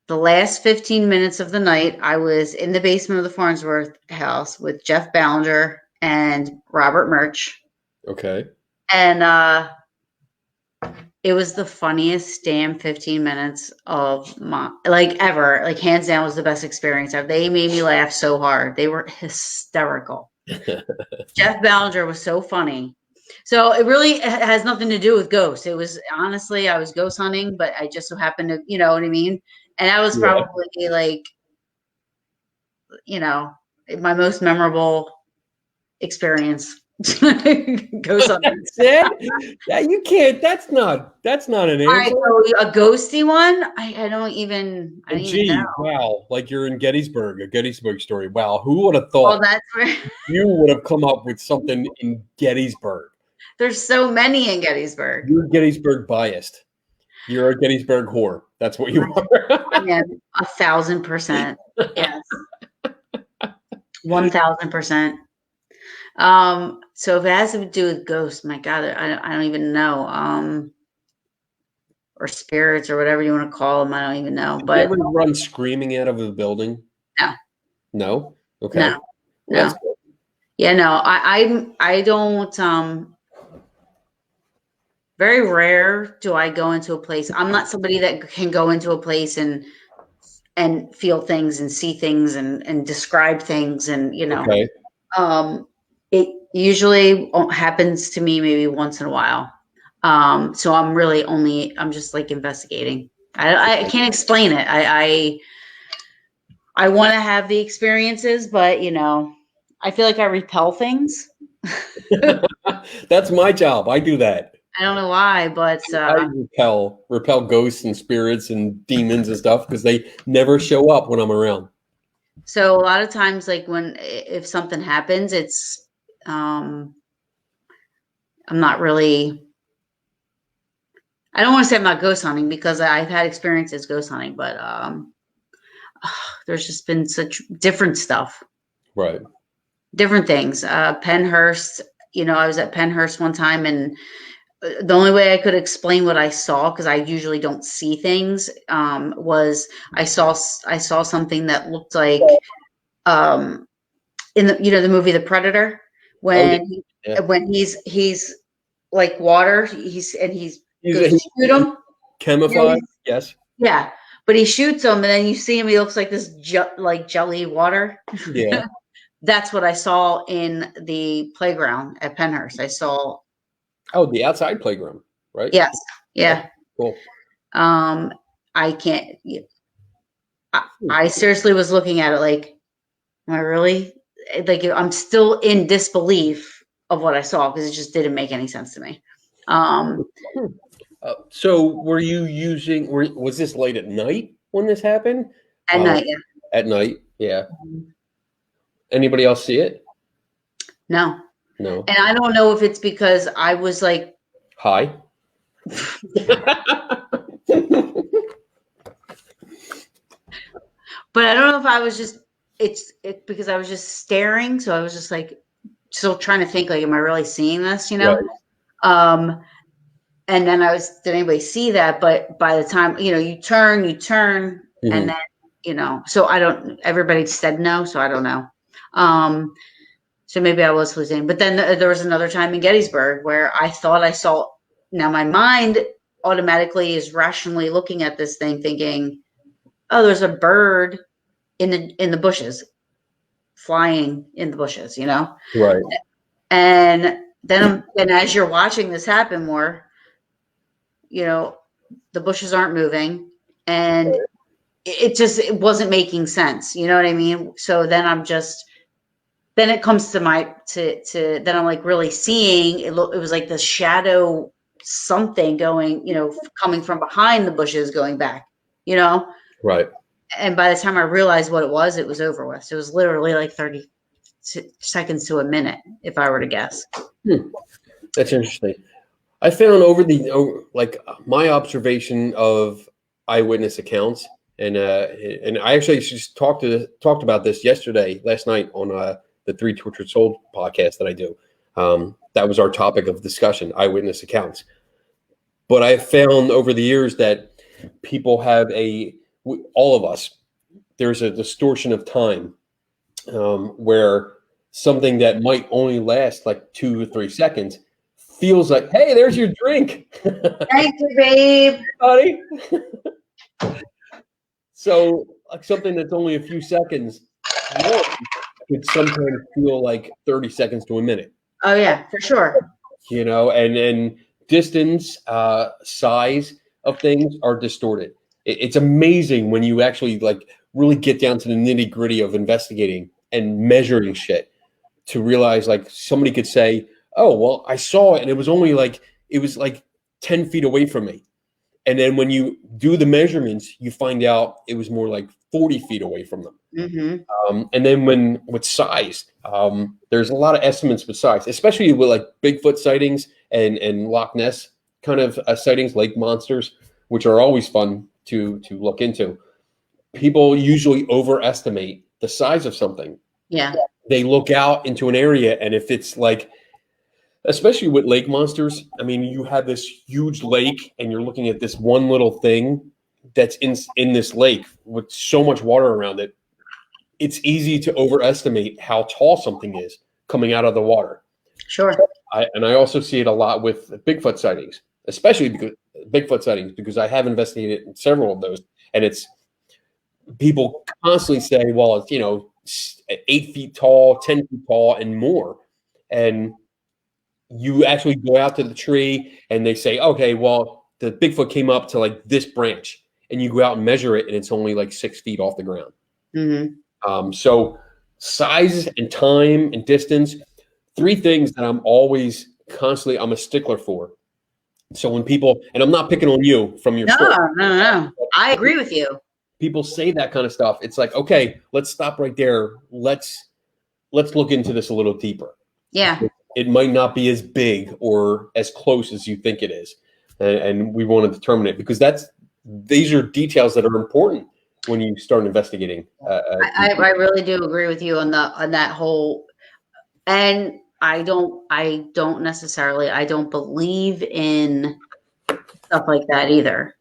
the last 15 minutes of the night, I was in the basement of the Farnsworth House with Jeff Ballinger and Robert Murch. Okay. And it was the funniest damn 15 minutes of my ever. Like, hands down, was the best experience ever. They made me laugh so hard. They were hysterical. Jeff Ballinger was so funny. So it really has nothing to do with ghosts. It was honestly, I was ghost hunting, but I just so happened to, you know what I mean? And that was probably my most memorable experience. Ghost hunting. Yeah, you can't. That's not an answer. All right, so a ghosty one. I don't even know. Wow, like you're in Gettysburg, a Gettysburg story. Wow, who would have thought? Well, that's where you would have come up with something in Gettysburg. There's so many in Gettysburg. You're Gettysburg biased. You're a Gettysburg whore. That's what you are. Yeah, 1,000%. Yes, 1,000%. So if it has to do with ghosts, my God, I don't even know. Or spirits or whatever you want to call them, I don't even know. But you ever run screaming out of a building? No. No. Okay. No. Yeah, no. I don't. Very rare do I go into a place. I'm not somebody that can go into a place and feel things and see things and describe things and Okay. It usually happens to me maybe once in a while. So I'm just like investigating. I can't explain it. I want to have the experiences, but I feel like I repel things. That's my job. I do that. I don't know why, but I repel ghosts and spirits and demons and stuff because they never show up when I'm around. So a lot of times, like if something happens, it's I'm not really. I don't want to say I'm not ghost hunting because I've had experiences ghost hunting, but there's just been such different stuff. Right. Different things. Pennhurst, I was at Pennhurst one time, and the only way I could explain what I saw, because I usually don't see things, was I saw something that looked like in the movie The Predator when he's like water, he's goes to shoot him. Camouflage, yes. Yeah, but he shoots him, and then you see him. He looks like this jelly water. Yeah. That's what I saw in the playground at Pennhurst. I saw. Oh, the outside playground, right? Yes. Yeah. Cool. I can't. I seriously was looking at it like, am I really? Like, I'm still in disbelief of what I saw because it just didn't make any sense to me. So were you using? Was this late at night when this happened? At Uh, night. Yeah. at night, yeah. Anybody else see it? No. No. And I don't know if it's because I was like, Hi. but I don't know if I was just, it because I was just staring. So I was just like, still trying to think, like, am I really seeing this, Right. And then did anybody see that? But by the time, you turn, and Mhm. then, so everybody said no. So I don't know. So maybe I was hallucinating. But then there was another time in Gettysburg where I thought I saw, now my mind automatically is rationally looking at this thing thinking, oh, there's a bird in the bushes, flying in the bushes, Right. and then as you're watching this happen more, the bushes aren't moving, and it wasn't making sense. You know what I mean? So then it comes to then I'm like really seeing it. It was like the shadow, something going, coming from behind the bushes, going back, Right. and by the time I realized what it was over with. So it was literally like 30 seconds to a minute, if I were to guess. That's interesting. I found like my observation of eyewitness accounts, and I actually just talked about this last night on the Three Tortured Soul podcast that I do. That was our topic of discussion: eyewitness accounts. But I found over the years that people have all of us, there's a distortion of time where something that might only last like 2 or 3 seconds feels like, hey, there's your drink, Thank you, babe. buddy. So like something that's only a few seconds long could sometimes feel like 30 seconds to a minute. Oh yeah, for sure. And distance, size of things are distorted. It's amazing when you actually like really get down to the nitty gritty of investigating and measuring shit to realize like somebody could say, oh, well, I saw it and it was like 10 feet away from me. And then when you do the measurements, you find out it was more like 40 feet away from them. And then with size, there's a lot of estimates with size, especially with like Bigfoot sightings and Loch Ness kind of sightings, lake monsters, which are always fun to look into. People usually overestimate the size of something. Yeah. They look out into an area, and if it's like, especially with lake monsters, I mean, you have this huge lake, and you're looking at this one little thing that's in this lake with so much water around it. It's easy to overestimate how tall something is coming out of the water. Sure. I also see it a lot with Bigfoot sightings, especially because I have investigated several of those, and it's people constantly say, well, it's 8 feet tall, 10 feet tall, and more, and you actually go out to the tree, and they say, okay, well, the Bigfoot came up to like this branch, and you go out and measure it, and it's only like 6 feet off the ground. So size and time and distance, three things that I'm a stickler for. So when people, and I'm not picking on you from your story. No. I agree with you. People say that kind of stuff. It's like, okay, let's stop right there. Let's look into this a little deeper. Yeah. It might not be as big or as close as you think it is. And we want to determine it because these are details that are important when you start investigating. I really do agree with you on that whole, and I don't necessarily, I don't believe in stuff like that either.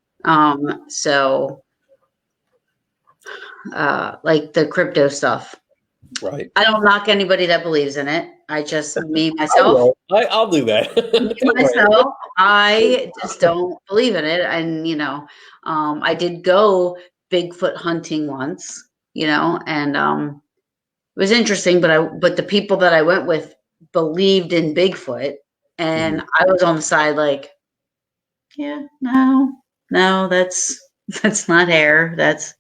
So like the crypto stuff. Right. I don't knock anybody that believes in it. I just, me, myself. I'll do that. Myself, I just don't believe in it. And, I did go Bigfoot hunting once, and it was interesting, but the people that I went with believed in Bigfoot, and I was on the side like, yeah, no, that's not hair. That's.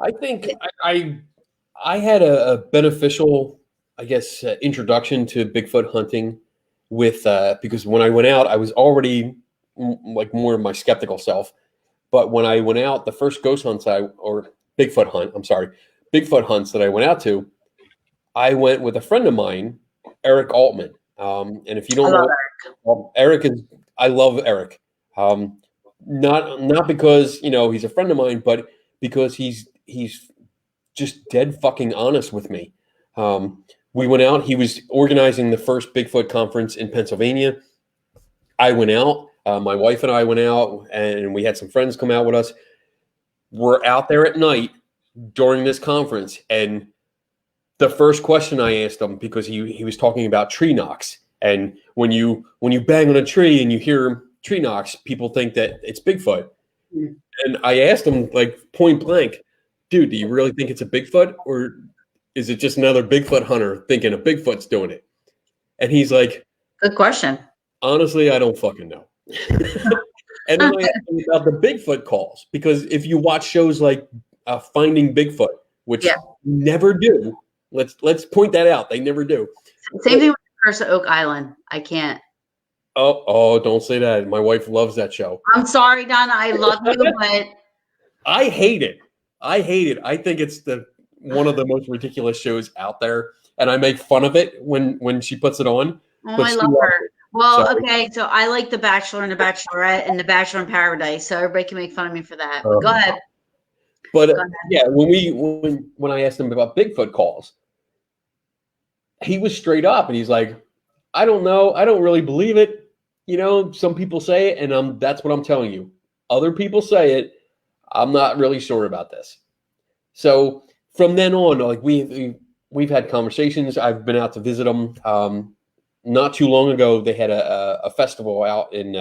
I think I had a beneficial, I guess, introduction to Bigfoot hunting with because when I went out, I was already like more of my skeptical self. But when I went out, the first ghost hunts or Bigfoot hunt, I'm sorry, Bigfoot hunts that I went out to, I went with a friend of mine, Eric Altman. And if you don't I love know, Eric. Eric is, I love Eric. Not because, he's a friend of mine, but because he's just dead fucking honest with me. We went out. He was organizing the first Bigfoot conference in Pennsylvania. I went out. My wife and I went out, and we had some friends come out with us. We're out there at night during this conference, and the first question I asked him, because he was talking about tree knocks, and when you bang on a tree and you hear tree knocks, people think that it's Bigfoot. Mm. And I asked him, like, point blank, dude, do you really think it's a Bigfoot, or is it just another Bigfoot hunter thinking a Bigfoot's doing it? And he's like, Good question. honestly, I don't fucking know. And then I asked him about the Bigfoot calls, because if you watch shows like Finding Bigfoot, which never do, let's point that out, they never do. Same thing with Curse of Oak Island. I can't. Oh, don't say that. My wife loves that show. I'm sorry, Donna. I love you, but I hate it. I think it's one of the most ridiculous shows out there, and I make fun of it when she puts it on. oh, I love her. Well, So- okay, so I like The Bachelor and The Bachelorette and The Bachelor in Paradise, so everybody can make fun of me for that. But go ahead. But Go ahead. yeah, when I asked him about Bigfoot calls, he was straight up, and he's like, I don't know. I don't really believe it. Some people say it, and that's what I'm telling you. Other people say it. I'm not really sure about this. So from then on, like we've had conversations. I've been out to visit them. Not too long ago, they had a festival out in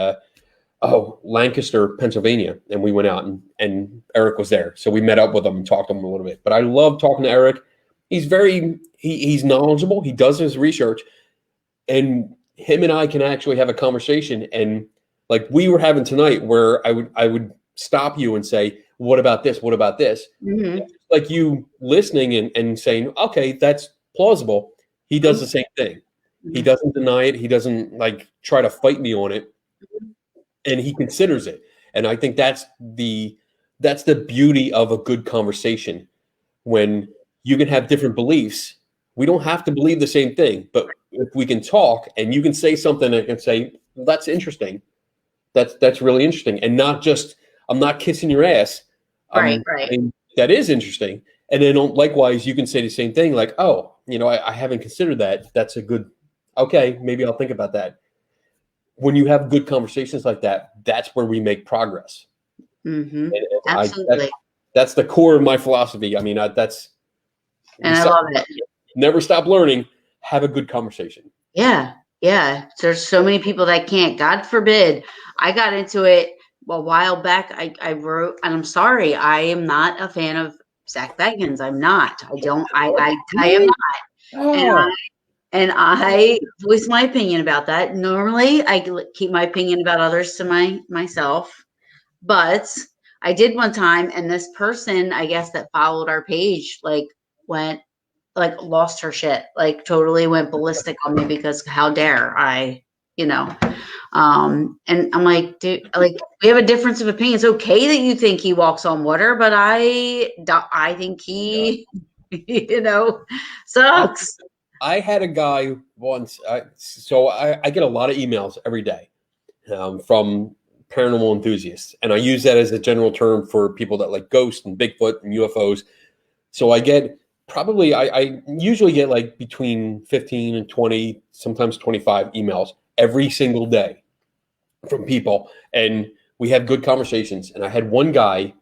Lancaster, Pennsylvania, and we went out and Eric was there. So we met up with him and talked to him a little bit. But I love talking to Eric. He's he's knowledgeable. He does his research, and him and I can actually have a conversation. And like we were having tonight, where I would stop you and say, what about this? What about this? Mm-hmm. Like you listening and saying, okay, that's plausible. He does the same thing. He doesn't deny it. He doesn't like try to fight me on it, and he considers it. And I think that's the beauty of a good conversation, when you can have different beliefs. We don't have to believe the same thing, but if we can talk and you can say something and say, well, that's interesting. That's really interesting. And not just, I'm not kissing your ass. Right. That is interesting. And then likewise, you can say the same thing, like, oh, I haven't considered that. That's a good, okay, maybe I'll think about that. When you have good conversations like that, that's where we make progress. Mm-hmm. And Absolutely. that's the core of my philosophy. I mean, and I love it. Never stop learning. Have a good conversation. Yeah. There's so many people that can't. God forbid. I got into it a while back. I wrote, and I'm sorry, I am not a fan of Zach Bagans. I'm not. I am not. And I voice my opinion about that. Normally, I keep my opinion about others to myself. But I did one time, and this person, I guess, that followed our page, lost her shit, like totally went ballistic on me because how dare I, and I'm like, dude, like we have a difference of opinion. It's okay that you think he walks on water, but I think he, sucks. I had a guy once. I get a lot of emails every day from paranormal enthusiasts, and I use that as a general term for people that like ghosts and Bigfoot and UFOs. So I get probably, I usually get like between 15 and 20, sometimes 25 emails every single day from people, and we have good conversations. And I had one guy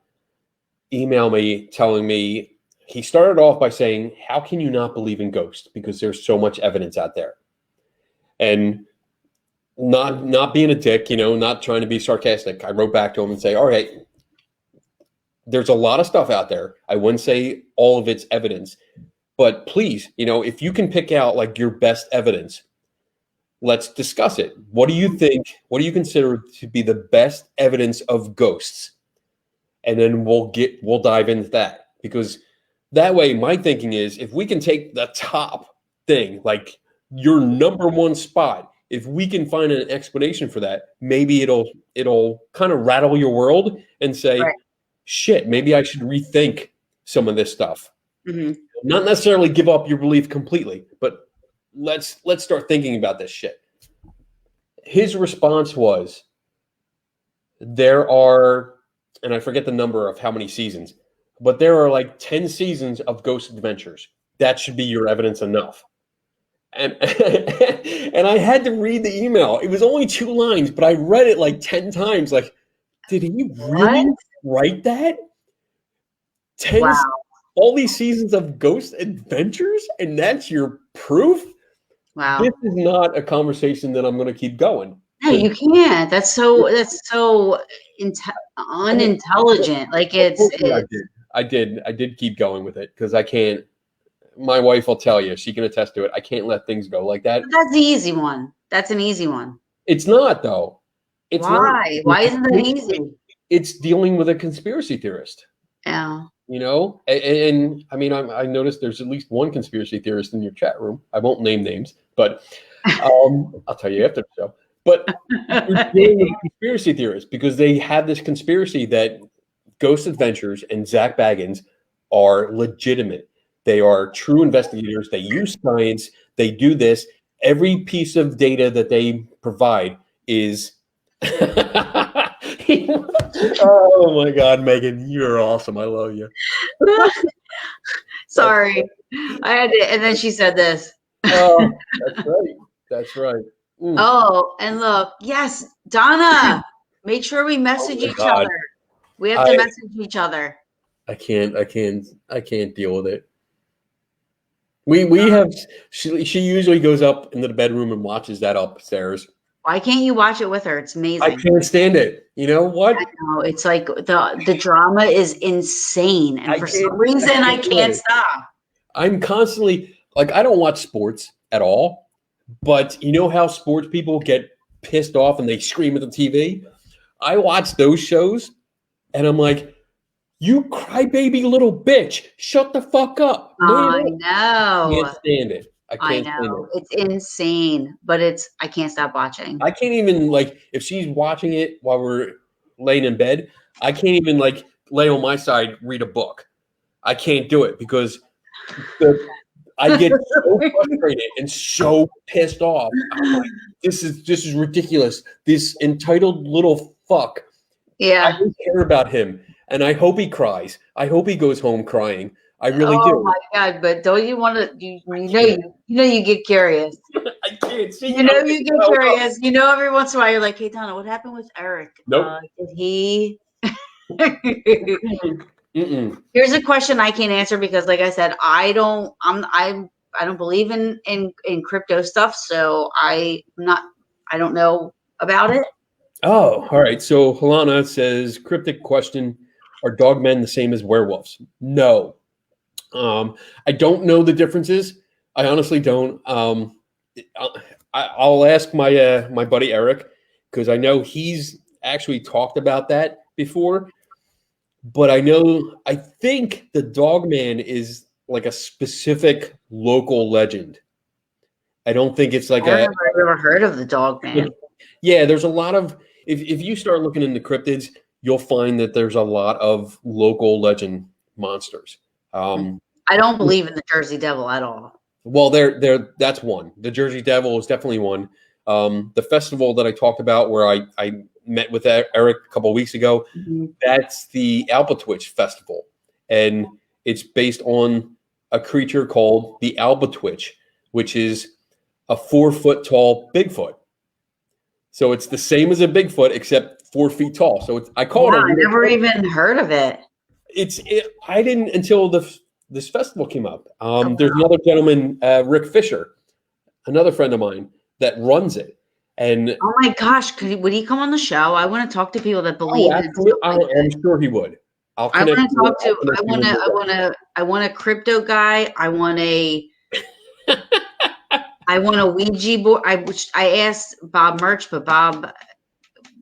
email me telling me, he started off by saying, how can you not believe in ghosts? Because there's so much evidence out there. And not being a dick, not trying to be sarcastic, I wrote back to him and say, all right, there's a lot of stuff out there. I wouldn't say all of it's evidence, but please, if you can pick out like your best evidence, let's discuss it. What do you think? What do you consider to be the best evidence of ghosts? And then we'll dive into that, because that way my thinking is, if we can take the top thing, like your number one spot, if we can find an explanation for that, maybe it'll kind of rattle your world and say, Right. shit, maybe I should rethink some of this stuff. Mm-hmm. Not necessarily give up your belief completely, but let's start thinking about this shit. His response was, there are, and I forget the number of how many seasons, but there are like 10 seasons of Ghost Adventures. That should be your evidence enough. And and I had to read the email. It was only 2 lines, but I read it like 10 times. Like, did he really write that? 10, Wow. all these seasons of Ghost Adventures, and that's your proof? Wow. This is not a conversation that I'm going to keep going. No, you can't. That's so unintelligent. Like I did keep going with it because I can't. My wife will tell you, she can attest to it. I can't let things go like that. That's the easy one. That's an easy one. It's not, though. It's Why? not. Why isn't that easy? It's dealing with a conspiracy theorist. Yeah. You know, and I mean, I noticed there's at least one conspiracy theorist in your chat room. I won't name names, but I'll tell you after the show. But you're dealing with conspiracy theorists because they have this conspiracy that Ghost Adventures and Zach Baggins are legitimate. They are true investigators. They use science. They do this. Every piece of data that they provide is. Oh my God, Megan, you're awesome. I love you. Sorry, I had to. And then she said this. Oh, that's right. That's right. Mm. Oh, and look, yes, Donna. Make sure we message each other. We have to message each other. I can't deal with it. We have. She usually goes up into the bedroom and watches that upstairs. Why can't you watch it with her? It's amazing. I can't stand it. You know what? I know. It's like the drama is insane, and for some reason I can't stop. I'm constantly like, I don't watch sports at all, but you know how sports people get pissed off and they scream at the TV? I watch those shows and I'm like, you crybaby little bitch, shut the fuck up. I know. I can't stand it. I know. It's insane, but I can't stop watching. I can't even, like, if she's watching it while we're laying in bed, I can't even, like, lay on my side, read a book. I can't do it because I get so frustrated and so pissed off. I'm like, this is ridiculous. This entitled little fuck. Yeah. I don't care about him. And I hope he cries. I hope he goes home crying. I really do. Oh my God! But don't you want to? You know you get curious. I can't see. You know you get curious. You know every once in a while you're like, hey Donna, what happened with Eric? Nope. Did he? Mm-mm. Here's a question I can't answer because, like I said, I don't believe in crypto stuff, so I don't know about it. Oh, all right. So Halana says, cryptic question: are dogmen the same as werewolves? No. I don't know the differences. I honestly don't. I'll ask my buddy Eric because I know he's actually talked about that before. But I think the dogman is like a specific local legend. I don't think it's like I've never heard of the dogman. Yeah, there's a lot of if you start looking into cryptids, you'll find that there's a lot of local legend monsters. I don't believe in the Jersey Devil at all. Well, that's one. The Jersey Devil is definitely one. The festival that I talked about where I met with Eric a couple of weeks ago, that's the Albatwitch Festival. And it's based on a creature called the Albatwitch, which is a 4-foot tall Bigfoot. So it's the same as a Bigfoot, except 4 feet tall. So I call it. I never even heard of it. I didn't until this festival came up. There's another gentleman, Rick Fisher, another friend of mine that runs it. And oh my gosh, would he come on the show? I want to talk to people that believe. I'm sure he would. I want a crypto guy. I want a Ouija board. I asked Bob Murch, but Bob,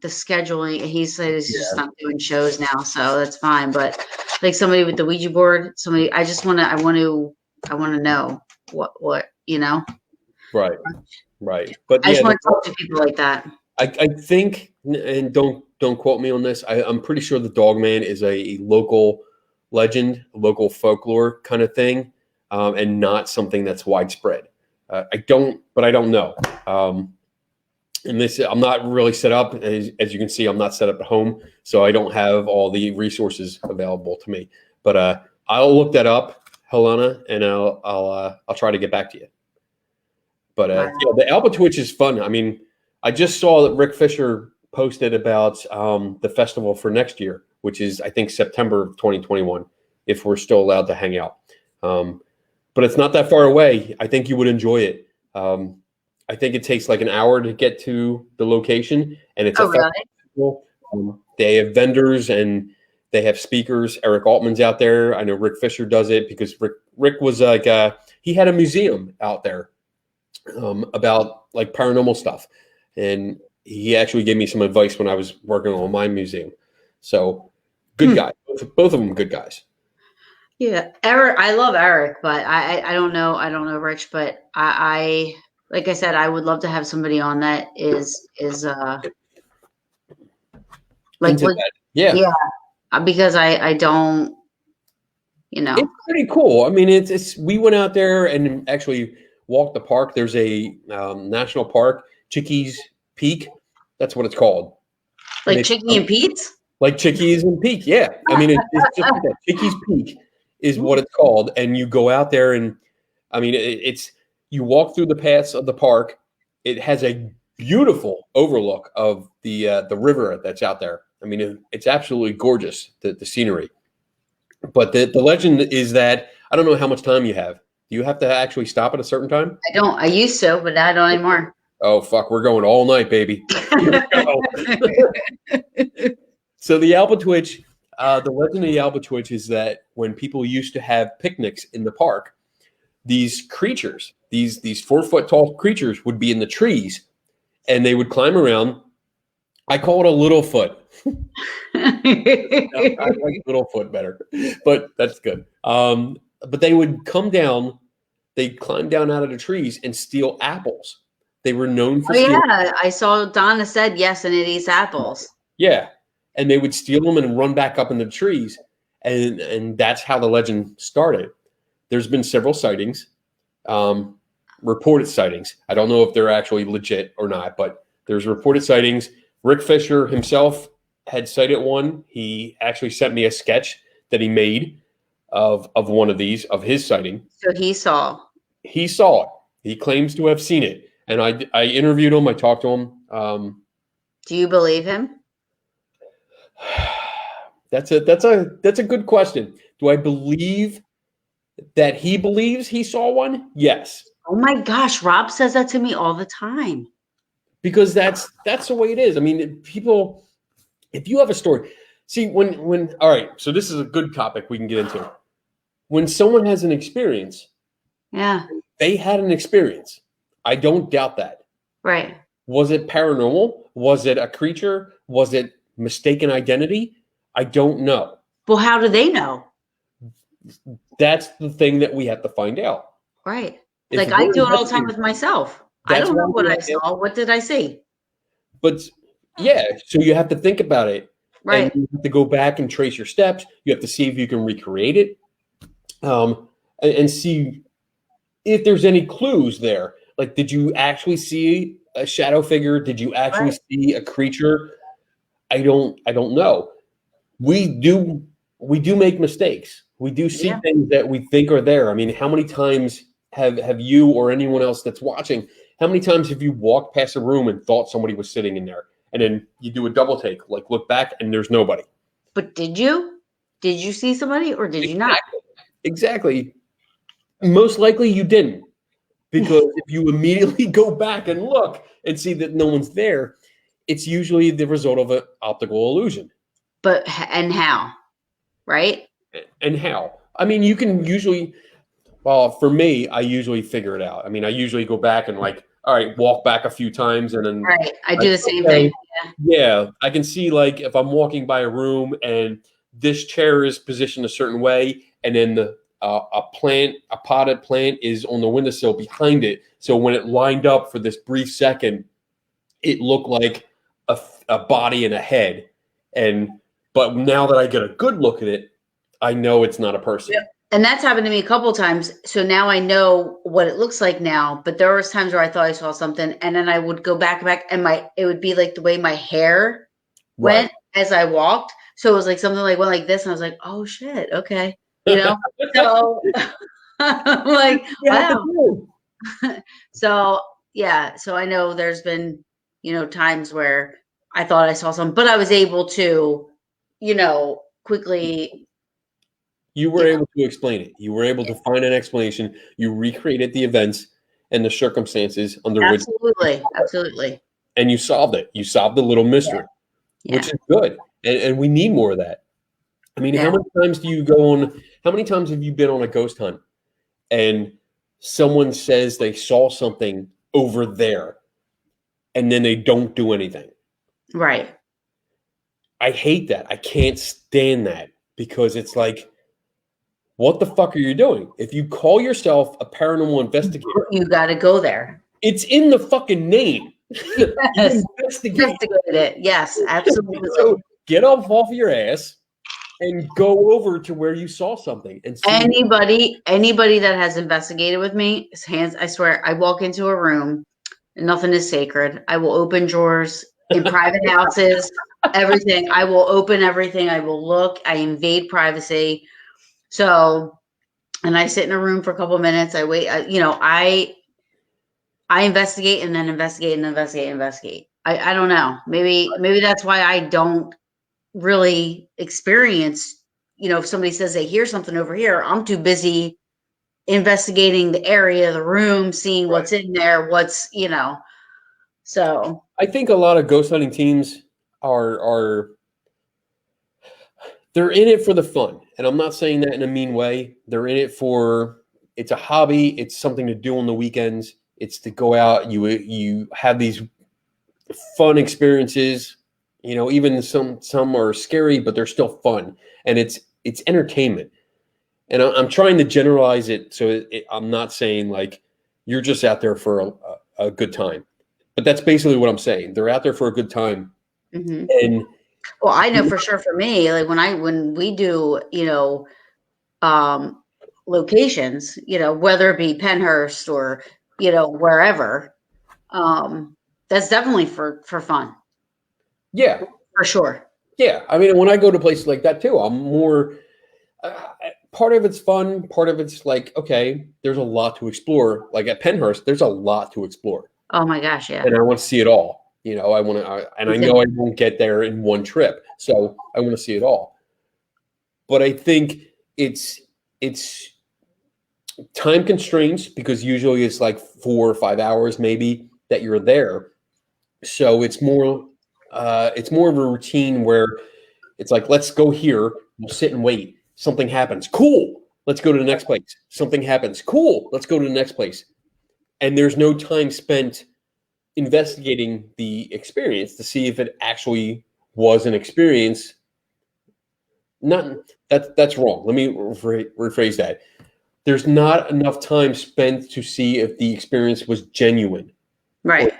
the scheduling, he said he's just not doing shows now, so that's fine. But like somebody with the Ouija board, I want to know what you know. Right. Right. But I yeah, just want to talk to people like that. I think, and don't quote me on this. I'm pretty sure the Dogman is a local legend, local folklore kind of thing, and not something that's widespread. I don't know. And this, I'm not really set up. As you can see, I'm not set up at home, so I don't have all the resources available to me. But I'll look that up, Helena, and I'll try to get back to you. But Wow. yeah, the Alba Twitch is fun. I mean, I just saw that Rick Fisher posted about the festival for next year, which is I think September of 2021, if we're still allowed to hang out. But it's not that far away. I think you would enjoy it. I think it takes like an hour to get to the location, and it's a festival. They have vendors and they have speakers. Eric Altman's out there. I know Rick Fisher does it because Rick was like he had a museum out there about like paranormal stuff, and he actually gave me some advice when I was working on my museum. So good guy, both of them good guys. Yeah, Eric. I love Eric, but I don't know. I don't know Rich, but I like I said, I would love to have somebody on that is like what, yeah, because I don't, it's pretty cool. I mean, it's we went out there and actually walked the park. There's a national park, Chickies Peak. That's what it's called. Like Chickie and Pete's? Like Chickies and Peak, yeah. I mean, it's just like that. Chickies Peak is what it's called. And you go out there and, I mean, it's you walk through the paths of the park. It has a beautiful overlook of the river that's out there. I mean, it's absolutely gorgeous, the scenery. But the legend is that, I don't know how much time you have. Do you have to actually stop at a certain time? I don't. I used to, but I don't anymore. Oh, fuck. We're going all night, baby. So the Alba Twitch, the legend of the Alba Twitch is that when people used to have picnics in the park, these creatures, these 4-foot tall creatures would be in the trees and they would climb around. I call it a Littlefoot. I like Littlefoot better, but that's good. But they would come down, they'd climb down out of the trees and steal apples. They were known for stealing. Yeah, I saw Donna said yes, and it eats apples. Yeah, and they would steal them and run back up in the trees, and that's how the legend started. There's been several sightings, reported sightings. I don't know if they're actually legit or not, but there's reported sightings. Rick Fisher himself had sighted one. He actually sent me a sketch that he made of one of these, of his sighting. So he saw it. He claims to have seen it. And I interviewed him. I talked to him. Do you believe him? That's a good question. Do I believe that he believes he saw one? Yes. Oh my gosh, Rob says that to me all the time. Because that's the way it is. I mean, people, if you have a story, see when all right. So this is a good topic we can get into. When someone has an experience, yeah, they had an experience. I don't doubt that. Right. Was it paranormal? Was it a creature? Was it mistaken identity? I don't know. Well, how do they know? That's the thing that we have to find out. Right. Like I do it all the time with myself. I don't know what I saw. What did I see? But yeah, so you have to think about it. Right. And you have to go back and trace your steps. You have to see if you can recreate it, and see if there's any clues there. Like, did you actually see a shadow figure? Did you actually see a creature? I don't know. We do make mistakes. We do see things that we think are there. I mean, how many times have you or anyone else that's watching, how many times have you walked past a room and thought somebody was sitting in there? And then you do a double take, like look back and there's nobody. But did you? Did you see somebody or did you not? Exactly. Most likely you didn't. Because if you immediately go back and look and see that no one's there, it's usually the result of an optical illusion. But, and how? Right? And how? I mean, you can usually, well, for me, I usually figure it out. I mean, I usually go back and like, all right, walk back a few times and then. Right. I do the same thing. Yeah. I can see like if I'm walking by a room and this chair is positioned a certain way and then a potted plant is on the windowsill behind it. So when it lined up for this brief second, it looked like a body and a head. But now that I get a good look at it, I know it's not a person. Yep. And that's happened to me a couple of times. So now I know what it looks like now. But there was times where I thought I saw something, and then I would go back, and it would be like the way my hair went as I walked. So it was like something like went like this, and I was like, "Oh shit, okay," So I'm like, wow. So yeah, so I know there's been times where I thought I saw something, but I was able to quickly. You were able to explain it. You were able to find an explanation. You recreated the events and the circumstances under which. Absolutely. And you solved it. You solved the little mystery, which is good. And we need more of that. I mean, how many times do you go on? How many times have you been on a ghost hunt and someone says they saw something over there and then they don't do anything? Right. I hate that. I can't stand that because it's like, what the fuck are you doing? If you call yourself a paranormal investigator, you got to go there. It's in the fucking name. Yes. Investigate it. Yes, absolutely. So get off of your ass and go over to where you saw something. And see anybody that has investigated with me, hands. I swear, I walk into a room, and nothing is sacred. I will open drawers in private houses, everything. I will open everything. I will look. I invade privacy. So, and I sit in a room for a couple of minutes. I wait. I investigate and then investigate and investigate. I don't know. Maybe that's why I don't really experience. If somebody says they hear something over here, I'm too busy investigating the area, the room, seeing what's in there, So I think a lot of ghost hunting teams are they're in it for the fun. And I'm not saying that in a mean way. They're in it for, it's a hobby. It's something to do on the weekends. It's to go out. You have these fun experiences. Even some are scary, but they're still fun. And it's entertainment. And I'm trying to generalize it. So I'm not saying like you're just out there for a good time. But that's basically what I'm saying. They're out there for a good time. Mm-hmm. And well, I know for sure for me, like when we do, locations, whether it be Penhurst or, wherever, that's definitely for fun. Yeah, for sure. Yeah. I mean, when I go to places like that too, I'm more, part of it's fun. Part of it's like, okay, there's a lot to explore. Like at Penhurst, there's a lot to explore. Oh my gosh. Yeah. And I want to see it all. I want to, and I know I won't get there in one trip. So I want to see it all. But I think it's time constraints because usually it's like 4 or 5 hours maybe that you're there. So it's more of a routine where it's like, let's go here. We'll sit and wait. Something happens. Cool. Let's go to the next place. Something happens. Cool. Let's go to the next place. And there's no time spent investigating the experience to see if it actually was an experience. That's wrong. Let me rephrase that. There's not enough time spent to see if the experience was genuine. Right.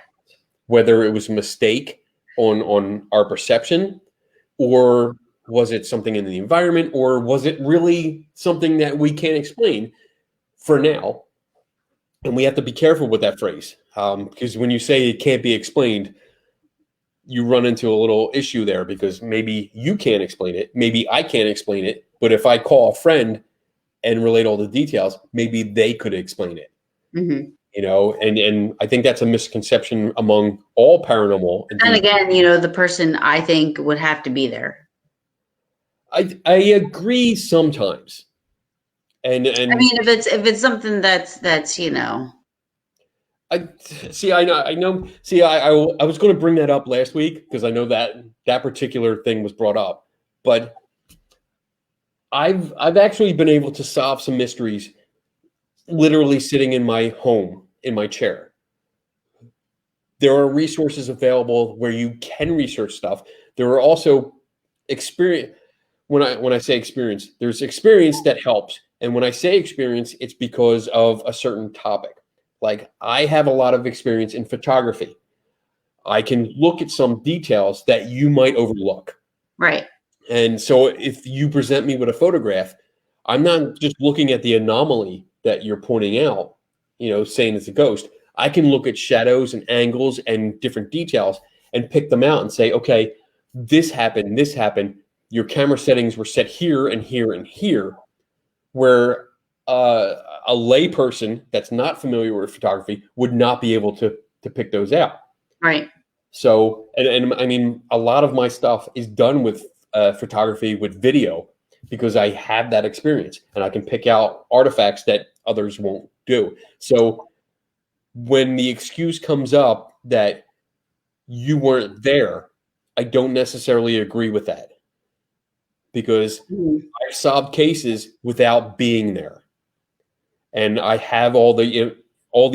Whether it was a mistake on our perception, or was it something in the environment, or was it really something that we can't explain for now? And we have to be careful with that phrase, because when you say it can't be explained, you run into a little issue there because maybe you can't explain it. Maybe I can't explain it. But if I call a friend and relate all the details, maybe they could explain it. Mm-hmm. And I think that's a misconception among all paranormal. And again, the person I think would have to be there. I agree sometimes. And I mean, if it's something that's I know. See, I was going to bring that up last week because I know that particular thing was brought up, but I've actually been able to solve some mysteries literally sitting in my home in my chair. There are resources available where you can research stuff. There are also experience. When I say experience, there's experience that helps. And when I say experience, it's because of a certain topic. Like I have a lot of experience in photography. I can look at some details that you might overlook. Right. And so if you present me with a photograph, I'm not just looking at the anomaly that you're pointing out, saying it's a ghost. I can look at shadows and angles and different details and pick them out and say, okay, this happened, this happened. Your camera settings were set here and here and here, where a layperson that's not familiar with photography would not be able to pick those out. Right. So, and I mean, a lot of my stuff is done with photography with video because I have that experience and I can pick out artifacts that others won't do. So when the excuse comes up that you weren't there, I don't necessarily agree with that because I've solved cases without being there. And I have all the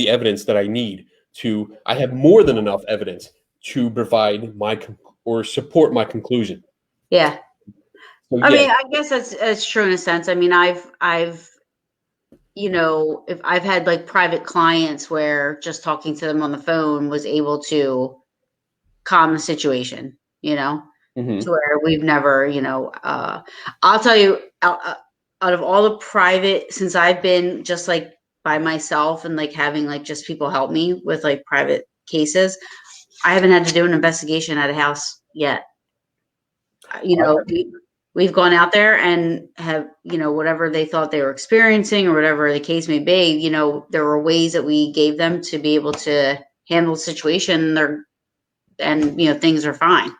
evidence that I need I have more than enough evidence to provide or support my conclusion. Yeah. So, I mean, I guess that's true in a sense. I mean, I've if I've had like private clients where just talking to them on the phone was able to calm the situation, mm-hmm. to where we've never, I'll tell you, out of all the private, since I've been just like by myself and like having like just people help me with like private cases, I haven't had to do an investigation at a house yet. We've gone out there and have, whatever they thought they were experiencing or whatever the case may be, there were ways that we gave them to be able to handle the situation and things are fine.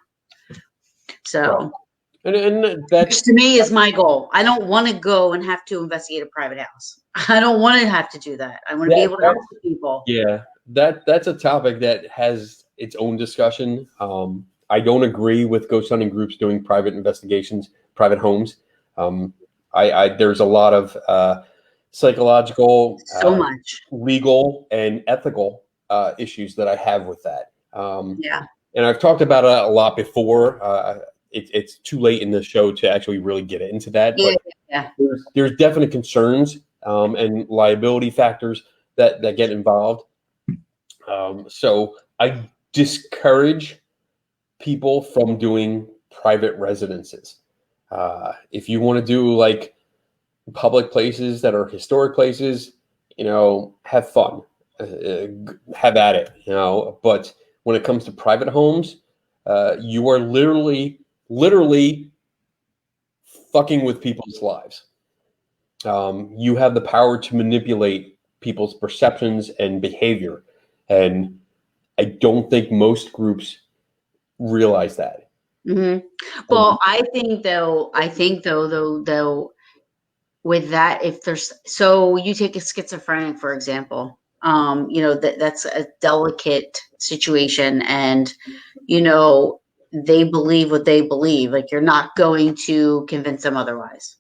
So, and that which to me is my goal. I don't want to go and have to investigate a private house. I don't want to have to do that. I want to be able to help people. Yeah, that's a topic that has its own discussion. I don't agree with ghost hunting groups doing private investigations, private homes. There's a lot of psychological, so much legal, and ethical issues that I have with that. Yeah. And I've talked about it a lot before. It's too late in the show to actually really get into that. Yeah, but yeah. There's definite concerns and liability factors that get involved. So I discourage people from doing private residences. If you want to do like public places that are historic places, have fun, have at it, but when it comes to private homes, you are literally fucking with people's lives. You have the power to manipulate people's perceptions and behavior. And I don't think most groups realize that. Mm-hmm. Well, I think though, with that, if there's, so you take a schizophrenic, for example, that's a delicate situation and, they believe what they believe. Like you're not going to convince them otherwise.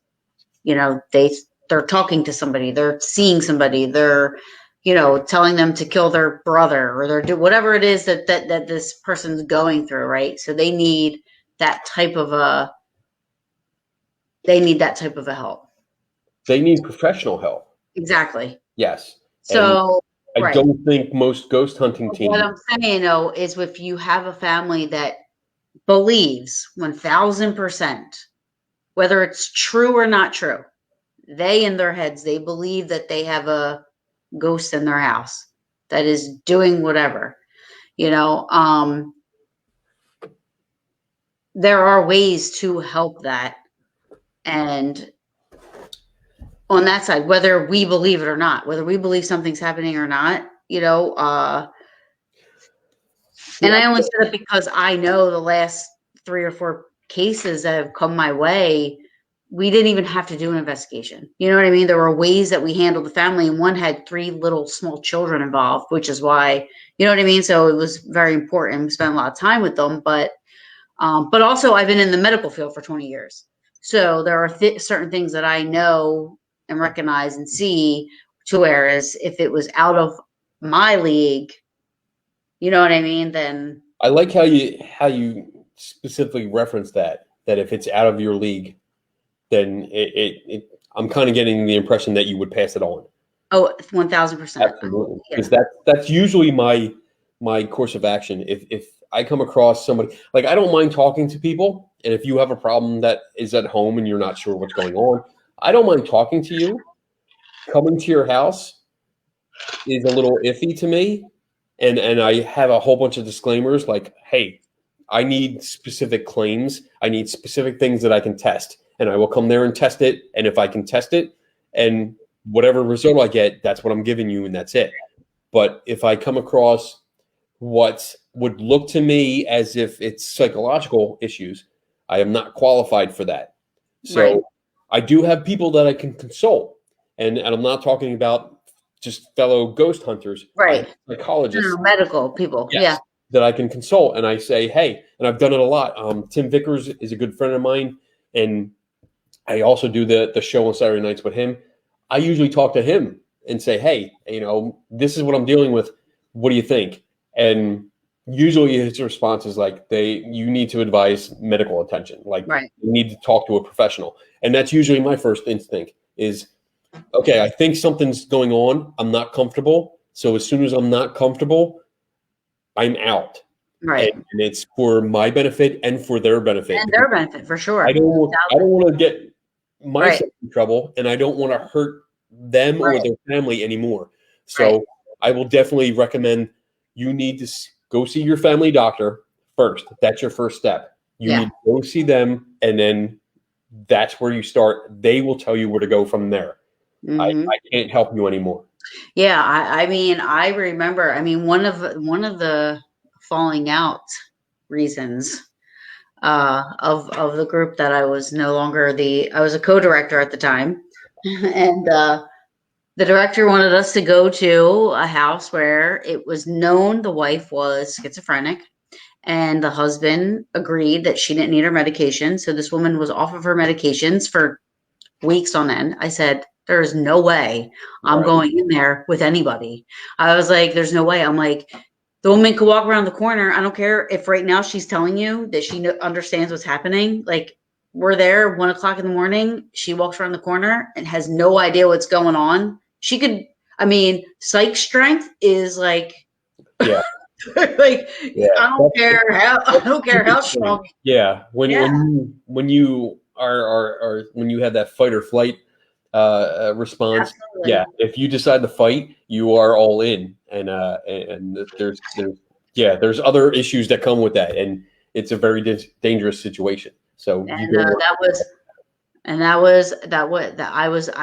They're talking to somebody, they're seeing somebody, they're, telling them to kill their brother or they're whatever it is that this person's going through. Right. So they need that type of a help. They need professional help. Exactly. Yes. So and I don't think most ghost hunting teams. What I'm saying though is if you have a family that believes 1000%, whether it's true or not true, they in their heads, they believe that they have a ghost in their house that is doing whatever, there are ways to help that. And on that side, whether we believe it or not, whether we believe something's happening or not, and I only said it because I know the last 3 or 4 cases that have come my way, we didn't even have to do an investigation. You know what I mean? There were ways that we handled the family, and one had 3 little small children involved, which is why, you know what I mean? So it was very important. We spent a lot of time with them, but also I've been in the medical field for 20 years. So there are certain things that I know and recognize and see, to whereas if it was out of my league, you know what I mean? Then I like how you specifically reference that if it's out of your league, then I'm kind of getting the impression that you would pass it on. Oh, 1000%. Absolutely, because that's usually my course of action. If I come across somebody, like, I don't mind talking to people, and if you have a problem that is at home and you're not sure what's going on, I don't mind talking to you. Coming to your house is a little iffy to me, and I have a whole bunch of disclaimers like, hey, I need specific claims, I need specific things that I can test, and I will come there and test it, and if I can test it and whatever result I get, that's what I'm giving you, and that's it. But if I come across what would look to me as if it's psychological issues, I am not qualified for that. So Right. I do have people that I can consult, and I'm not talking about just fellow ghost hunters. I Right. have psychologists, Medical people. yes, Yeah. that I can consult, and I say, hey, and I've done it a lot. Tim Vickers is a good friend of mine, and I also do the show on Saturday nights with him. I usually talk to him and say, hey, this is what I'm dealing with. What do you think? And usually his response is like, you need to advise medical attention. Like, Right. you need to talk to a professional. And that's usually my first instinct is, okay, I think something's going on. I'm not comfortable. So as soon as I'm not comfortable, I'm out. Right. And it's for my benefit and for their benefit. And their benefit, for sure. I don't want to get myself in trouble, and I don't want to hurt them or their family anymore. So I will definitely recommend you need to go see your family doctor first. That's your first step. You need to go see them, and then that's where you start. They will tell you where to go from there. Mm-hmm. I can't help you anymore. Yeah, I mean, I remember. I mean, one of the falling out reasons of the group that I was no longer I was a co-director at the time, and the director wanted us to go to a house where it was known the wife was schizophrenic, and the husband agreed that she didn't need her medication. So this woman was off of her medications for weeks on end. I said, there is no way I'm going in there with anybody. I was like, there's no way. I'm like, the woman could walk around the corner. I don't care if right now she's telling you that she understands what's happening. Like, we're there 1 o'clock in the morning. She walks around the corner and has no idea what's going on. She could, I mean, psych strength is like, yeah, like, I don't care how strong. Yeah. When you are when you have that fight or flight response, Absolutely. yeah, if you decide to fight, you are all in, and there's other issues that come with that, and it's a very dangerous situation. So I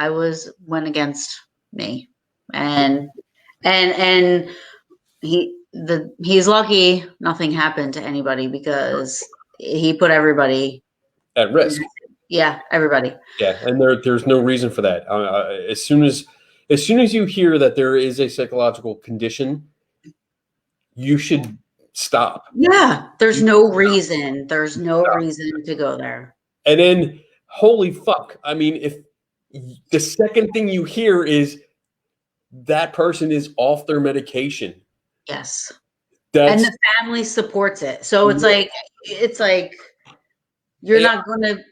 was went against me, and he's lucky nothing happened to anybody, because he put everybody at risk. Yeah, everybody. Yeah, and there's no reason for that. As soon as you hear that there is a psychological condition, you should stop. Yeah, there's no reason. There's no reason to go there. And then, holy fuck! I mean, if the second thing you hear is that person is off their medication, yes, and the family supports it, so it's like you're not gonna.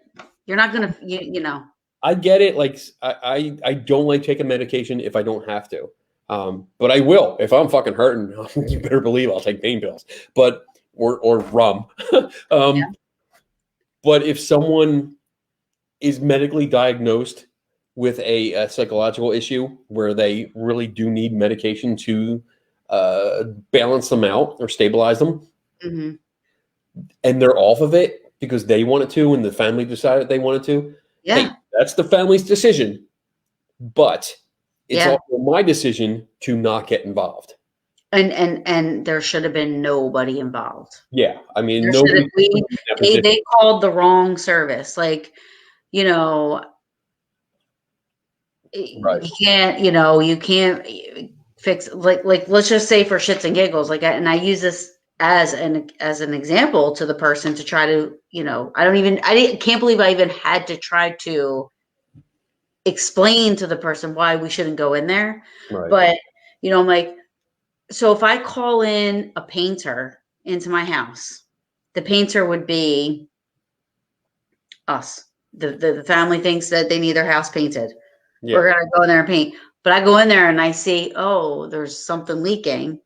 I get it. Like, I don't like taking medication if I don't have to. But I will. If I'm fucking hurting, you better believe I'll take pain pills. But or rum. But if someone is medically diagnosed with a psychological issue where they really do need medication to balance them out or stabilize them, and they're off of it because they wanted to, and the family decided they wanted to. Yeah, hey, that's the family's decision, but it's also my decision to not get involved. And there should have been nobody involved. Yeah, I mean, they called the wrong service. Like, you can't, you can't fix like let's just say for shits and giggles, like, and I use this as an example to the person to try to, I can't believe I even had to try to explain to the person why we shouldn't go in there. Right. But, I'm like, so if I call in a painter into my house, the painter would be us. The family thinks that they need their house painted. Yeah. We're gonna go in there and paint. But I go in there and I see, oh, there's something leaking.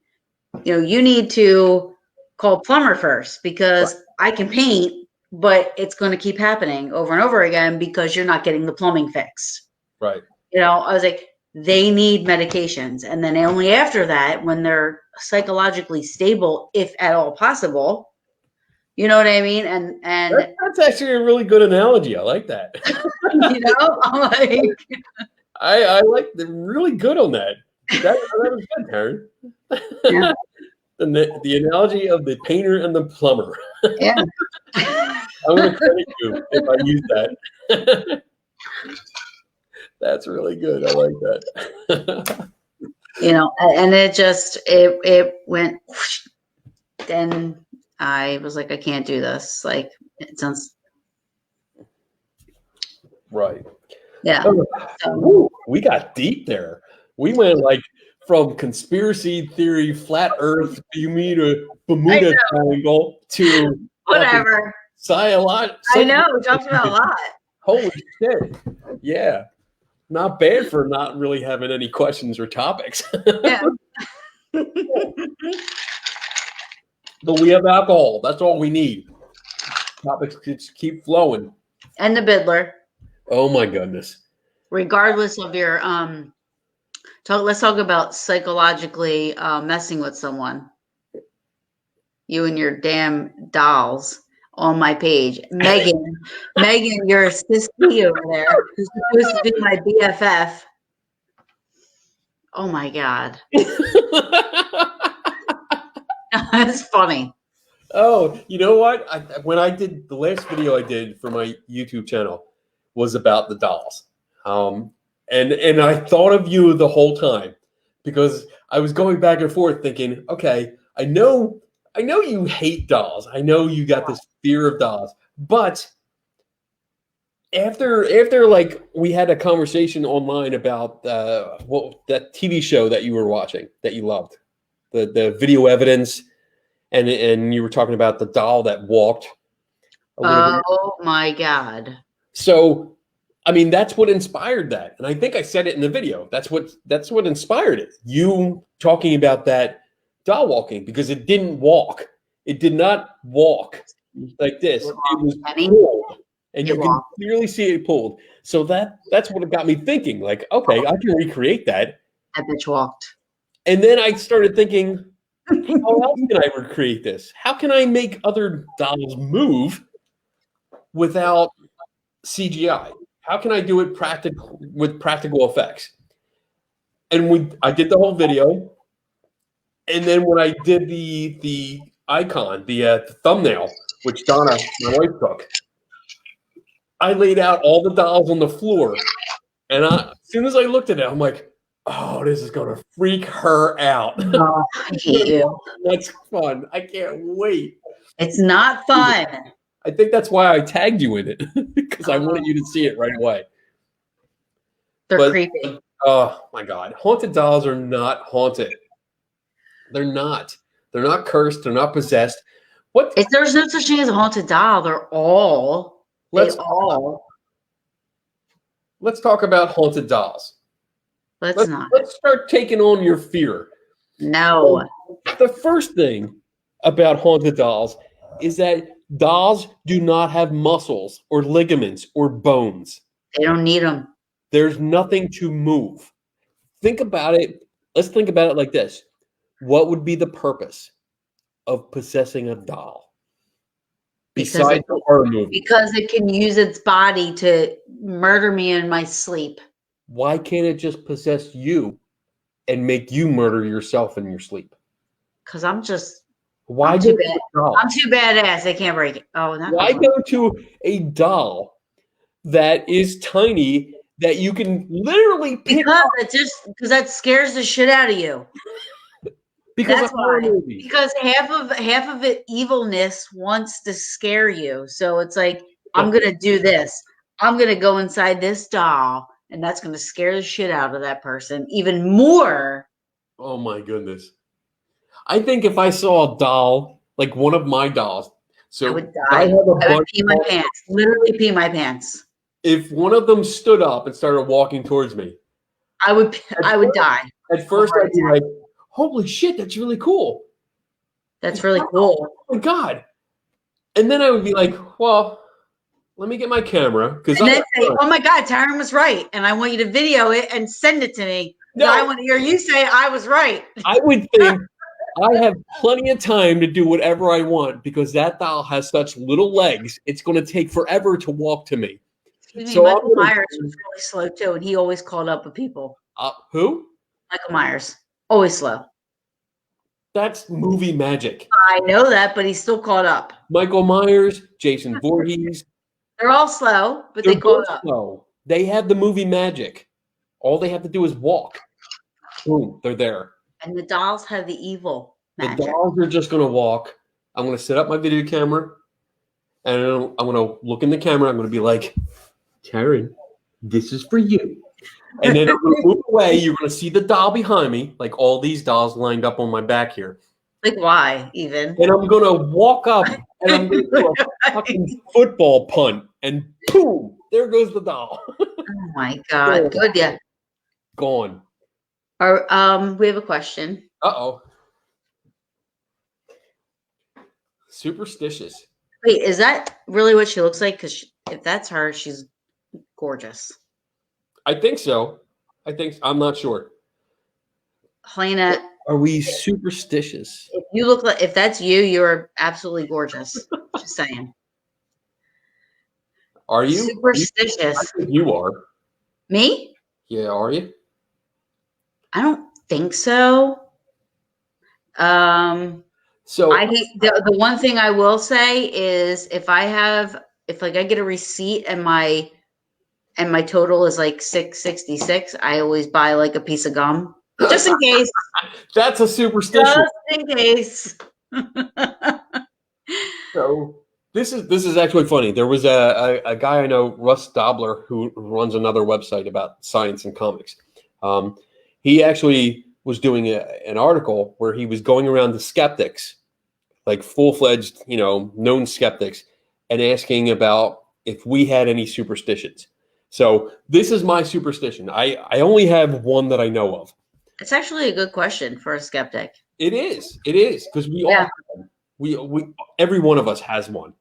You need to call a plumber first because I can paint, but it's going to keep happening over and over again because you're not getting the plumbing fixed. Right. I was like, they need medications. And then only after that, when they're psychologically stable, if at all possible, you know what I mean? And that's actually a really good analogy. I like that. I'm like, I like really good on that. That was good, Karen. Yeah. The analogy of the painter and the plumber. Yeah. I'm going to credit you if I use that. That's really good. I like that. And it went. Then I was like, I can't do this. Like, it sounds. Right. Yeah. Ooh, we got deep there. We went like from conspiracy theory, flat Earth, you mean a Bermuda Triangle to whatever. I know. We talked about a lot. Holy shit. Yeah. Not bad for not really having any questions or topics. Yeah. But we have alcohol. That's all we need. Topics just keep flowing. And the Biddler. Oh my goodness. Regardless of your let's talk about psychologically messing with someone. You and your damn dolls on my page. Megan, you're a sissy over there who's supposed to be my BFF. Oh my God. That's funny. Oh, you know what? When I did the last video I did for my YouTube channel was about the dolls. And I thought of you the whole time because I was going back and forth thinking, okay, I know you hate dolls. I know you got this fear of dolls. But after like we had a conversation online about that TV show that you were watching that you loved, the video evidence, and you were talking about the doll that walked. Oh my God. So I mean, that's what inspired that. And I think I said it in the video. That's what inspired it. You talking about that doll walking because it didn't walk. It did not walk like this. It was pulled. And you can clearly see it pulled. So that's what got me thinking, like, okay, I can recreate that. That bitch walked. And then I started thinking, how else can I recreate this? How can I make other dolls move without CGI? How can I do it with practical effects? And I did the whole video. And then when I did the icon, the thumbnail, which Donna, my wife, took, I laid out all the dolls on the floor. And as soon as I looked at it, I'm like, oh, this is going to freak her out. Oh, I hate you. That's fun. I can't wait. It's not fun. I think that's why I tagged you in it, because I wanted you to see it right away. They're creepy. Oh, my God. Haunted dolls are not haunted. They're not. They're not cursed. They're not possessed. There's no such thing as a haunted doll. Let's talk about haunted dolls. Let's start taking on your fear. No. The first thing about haunted dolls is that dolls do not have muscles or ligaments or bones. They don't need them. There's nothing to move. Think about it. Let's think about it like this. What would be the purpose of possessing a doll? Besides the horror movie. Because it can use its body to murder me in my sleep. Why can't it just possess you and make you murder yourself in your sleep? Because I'm too badass. They can't break it. Why go to a doll that is tiny that you can literally pick up? Because that scares the shit out of you. That's why. Because half of it evilness wants to scare you. So it's like, I'm gonna do this. I'm gonna go inside this doll, and that's gonna scare the shit out of that person even more. Oh my goodness. I think if I saw a doll, like one of my dolls, so I would die. I would pee my pants. Literally pee my pants. if one of them stood up and started walking towards me, I would die. At first, I'd be like, "Holy shit, that's really cool! That's really cool. Oh my god!" And then I would be like, "Well, let me get my camera because and then say, "Oh my god, Taryn was right," and I want you to video it and send it to me. No, I want to hear you say I was right. I would think I have plenty of time to do whatever I want because that doll has such little legs. It's going to take forever to walk to me. Excuse me, Michael Myers was really slow too, and he always called up with people. Who? Michael Myers, always slow. That's movie magic. I know that, but he's still caught up. Michael Myers, Jason Voorhees. They're all slow, but they caught up. Slow. They have the movie magic. All they have to do is walk. Boom, they're there. And the dolls have the evil magic. The dolls are just going to walk. I'm going to set up my video camera, and I'm going to look in the camera. I'm going to be like, Taryn, this is for you. And then I'm going to move away. You're going to see the doll behind me, like all these dolls lined up on my back here. Like why, even? And I'm going to walk up, and I'm going to do a fucking football punt, and boom, there goes the doll. Oh, my God. Good, yeah. Gone. We have a question. Uh-oh. Superstitious. Wait, is that really what she looks like? Because if that's her, she's gorgeous. I think so. I'm not sure. Helena, are we superstitious? If you look like, if that's you, you're absolutely gorgeous. Just saying. Are you superstitious? I think you are. Me? Yeah, are you? I don't think so. So I hate the one thing I will say is if I get a receipt and my total is like $6.66, I always buy like a piece of gum just in case. That's a superstition. Just in case. So this is actually funny. There was a guy I know, Russ Dobler, who runs another website about science and comics. He actually was doing an article where he was going around to skeptics, like full-fledged, known skeptics, and asking about if we had any superstitions. So this is my superstition. I only have one that I know of. It's actually a good question for a skeptic. It is because we all have them. We every one of us has one.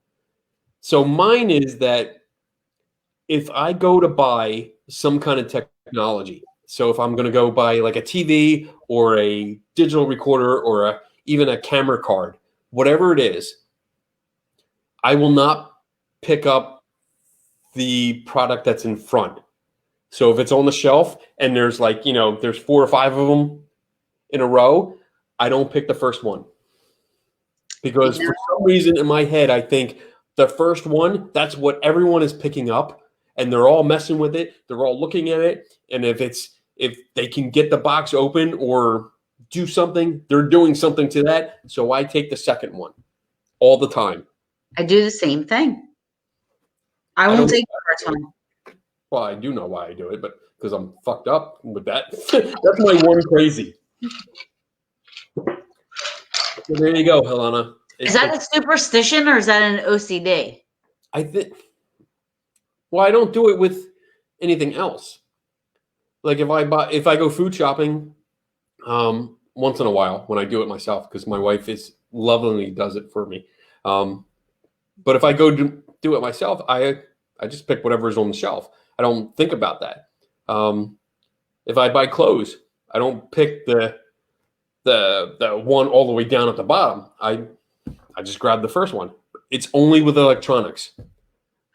So mine is that if I go to buy some kind of technology, so if I'm going to go buy like a TV or a digital recorder or even a camera card, whatever it is, I will not pick up the product that's in front. So if it's on the shelf and there's there's 4 or 5 of them in a row, I don't pick the first one. Because for some reason in my head, I think the first one, that's what everyone is picking up, and they're all messing with it. They're all looking at it. And if they can get the box open or do something, they're doing something to that. So I take the second one all the time. I do the same thing. I won't take the first one. Well, I do know why I do it, but because I'm fucked up with that. That's my one crazy. So there you go, Helena. Is that a superstition or is that an OCD? I think. Well, I don't do it with anything else. Like if I go food shopping, once in a while when I do it myself, because my wife lovingly does it for me. But if I go do it myself, I just pick whatever's on the shelf. I don't think about that. If I buy clothes, I don't pick the one all the way down at the bottom. I just grab the first one. It's only with electronics.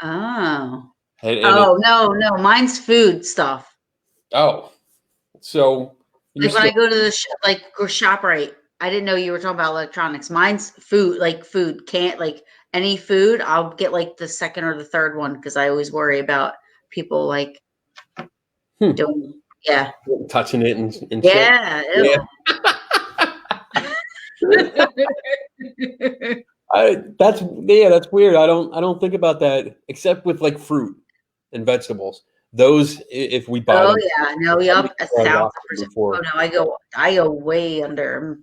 Oh. No. Mine's food stuff. Oh. So. Like when I go to the ShopRite, I didn't know you were talking about electronics. Mine's food, like food. Can't like any food. I'll get like the second or the third one because I always worry about people like doing touching it and yeah. That's weird. I don't think about that except with like fruit and vegetables. Those if we buy. Oh yeah, no, yup, 1,000%. Oh no, I go way under.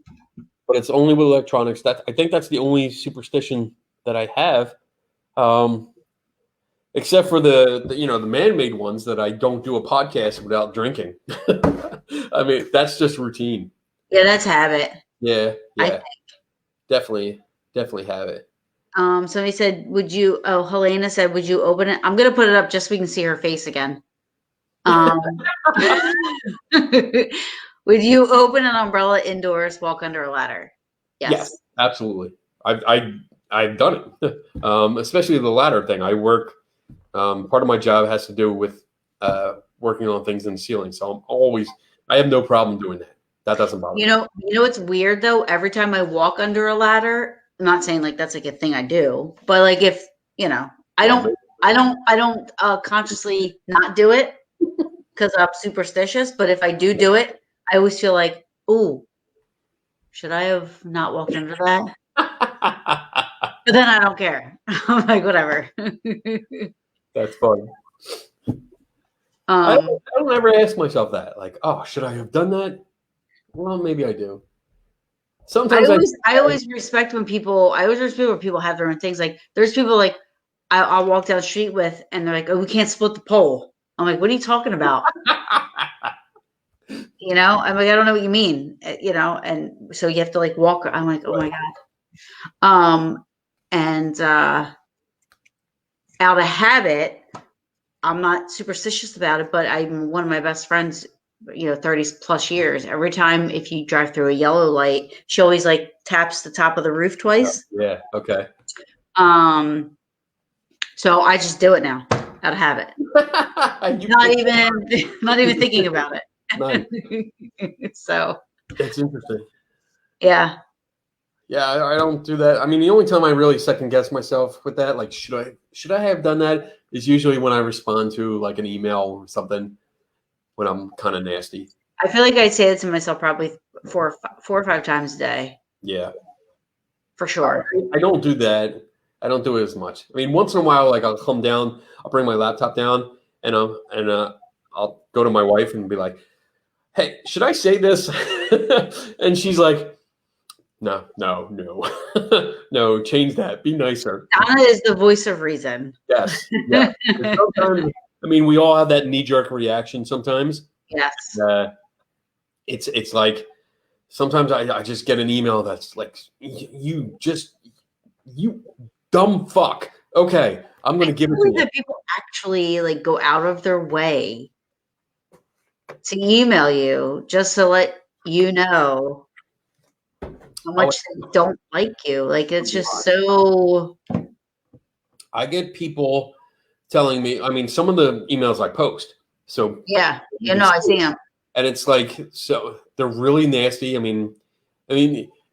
But it's only with electronics. I think that's the only superstition that I have. except for the the man-made ones that I don't do a podcast without drinking. I mean, that's just routine. Yeah, that's habit. Yeah, I yeah, definitely have it. Somebody said, Helena said, would you open it? I'm gonna put it up just so we can see her face again. Would you open an umbrella indoors, walk under a ladder? Yes, absolutely. I've done it, especially the ladder thing. I work. Part of my job has to do with working on things in the ceiling, so I have no problem doing that. That doesn't bother me. You know what's weird though? Every time I walk under a ladder, I'm not saying like that's like a thing I do, but like if I don't consciously not do it because I'm superstitious. But if I do it, I always feel like, ooh, should I have not walked under that? But then I don't care. I'm like, whatever. That's funny. I don't ever ask myself that. Like, oh, should I have done that? Well, maybe I do. Sometimes I always respect when people. I always respect when people have their own things. Like, there's people like I'll walk down the street with, and they're like, "Oh, we can't split the pole." I'm like, "What are you talking about?" I'm like, "I don't know what you mean." And so you have to like walk. I'm like, "Oh my god." And out of habit, I'm not superstitious about it, but I'm one of my best friends, 30 plus years. Every time if you drive through a yellow light, she always like taps the top of the roof twice. Yeah. Okay. So I just do it now out of habit. not even thinking about it. Nice. So that's interesting. Yeah. Yeah, I don't do that. I mean, the only time I really second guess myself with that, like, should I have done that, is usually when I respond to like an email or something, when I'm kind of nasty. I feel like I say it to myself probably four or five times a day. Yeah, for sure. I don't do that. I don't do it as much. I mean, once in a while, like I'll come down, I'll bring my laptop down, and I'll go to my wife and be like, "Hey, should I say this?" And she's like, No, no, change that. Be nicer. Donna is the voice of reason. Yes. Yeah. Sometimes, I mean, we all have that knee-jerk reaction sometimes. Yes. It's like sometimes I just get an email that's like, you dumb fuck. Okay, I'm going to give it to you. That people actually like go out of their way to email you just to let you know how much they don't like you. Like, it's just so. I get people telling me, I mean, some of the emails I post. So yeah, I see them. And it's like, so they're really nasty. I mean,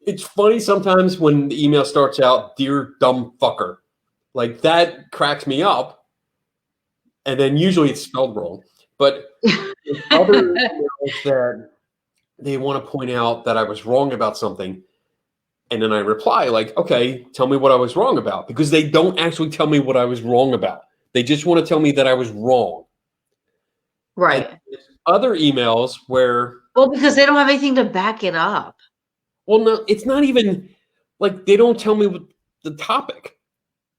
it's funny sometimes when the email starts out, "Dear dumb fucker," like that cracks me up. And then usually it's spelled wrong. But other emails that they want to point out that I was wrong about something. And then I reply like, "Okay, tell me what I was wrong about," because they don't actually tell me what I was wrong about. They just want to tell me that I was wrong. Right. And other emails where... Well, because they don't have anything to back it up. Well, no, it's not even like they don't tell me the topic.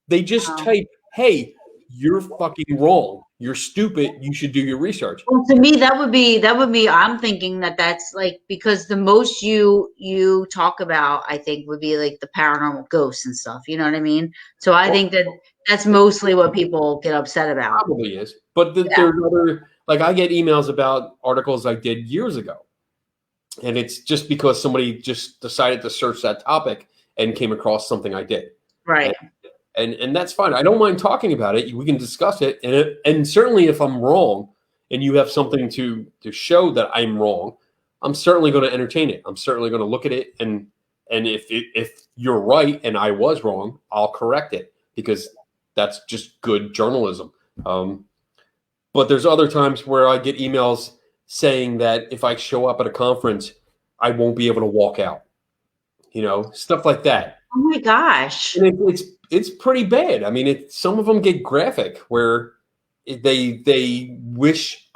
They just type, "Hey, you're fucking wrong. You're stupid. You should do your research." Well, to me, that would be. I'm thinking that's like, because the most you talk about, I think, would be like the paranormal ghosts and stuff. You know what I mean? So I think that's mostly what people get upset about. Probably is, but there's other, like, I get emails about articles I did years ago, and it's just because somebody just decided to search that topic and came across something I did. Right. And that's fine. I don't mind talking about it. We can discuss it. And certainly if I'm wrong and you have something to show that I'm wrong, I'm certainly going to entertain it. I'm certainly going to look at it. And if you're right and I was wrong, I'll correct it, because that's just good journalism. But there's other times where I get emails saying that if I show up at a conference, I won't be able to walk out. Stuff like that. Oh my gosh. And it's pretty bad. I mean, some of them get graphic where they wish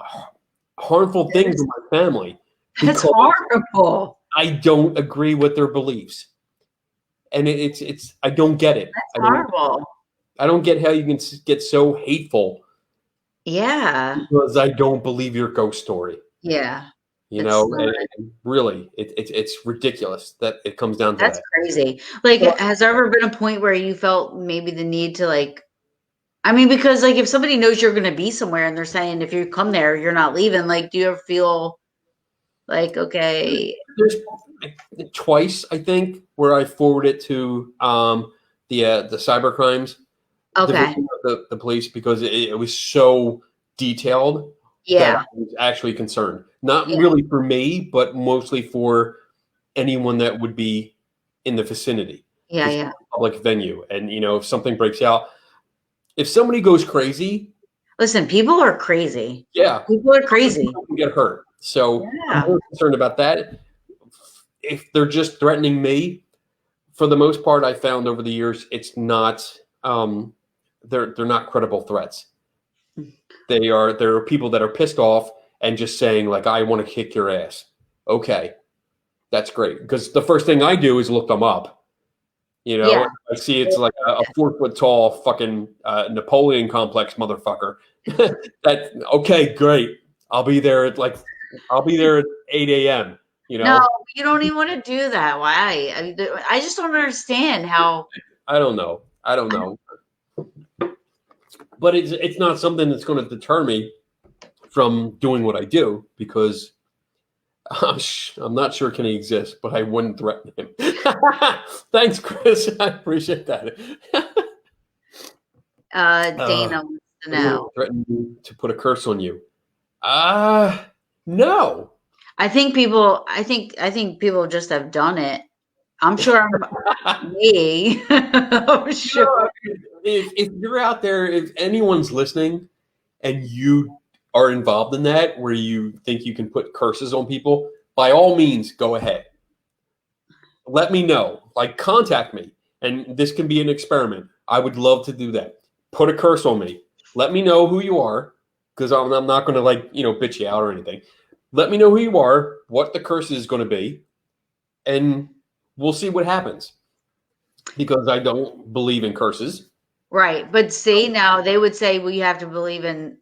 harmful things to my family. That's horrible. I don't agree with their beliefs, and it's I don't get it. That's horrible. I don't get how you can get so hateful Yeah. because I don't believe your ghost story. Yeah. You It's know, not. and really, it's ridiculous that it comes down to That's that. crazy. Like, Well, has there ever been a point where you felt maybe the need to like, I mean, because like if somebody knows you're going to be somewhere and they're saying if you come there, you're not leaving, like, do you ever feel like, okay, there's twice, I think, where I forwarded to the cyber crimes okay, division of the police because it was so detailed that I yeah, was actually concerned. Not yeah, really for me, but mostly for anyone that would be in the vicinity yeah, because yeah. it's a public venue. And, if something breaks out, if somebody goes crazy, Listen, people are crazy. yeah, People are other crazy. people can get hurt. So I'm Yeah. more concerned about that. If they're just threatening me, for the most part, I found over the years, it's not, they're not credible threats. There are people that are pissed off and just saying like, I want to kick your ass. Okay, that's great. Because the first thing I do is look them up. Yeah. I see it's like a 4 foot tall fucking Napoleon complex motherfucker. Okay, great. I'll be there at 8 a.m. You No, know, you don't even want to do that. Why? I mean, I just don't understand how. I don't know. I don't know. But it's not something that's going to deter me from doing what I do because I'm not sure can he exist, but I wouldn't threaten him. Thanks, Chris. I appreciate that. Dana wants to I wouldn't know. threaten you to put a curse on you. No. I think people just have done it. I'm sure me. I'm sure. No, if you're out there, if anyone's listening and you are involved in that where you think you can put curses on people, by all means, go ahead. Let me know. Like, contact me. And this can be an experiment. I would love to do that. Put a curse on me. Let me know who you are because I'm not going to, bitch you out or anything. Let me know who you are, what the curse is going to be, and we'll see what happens because I don't believe in curses. Right. But see, now they would say, well, you have to believe in,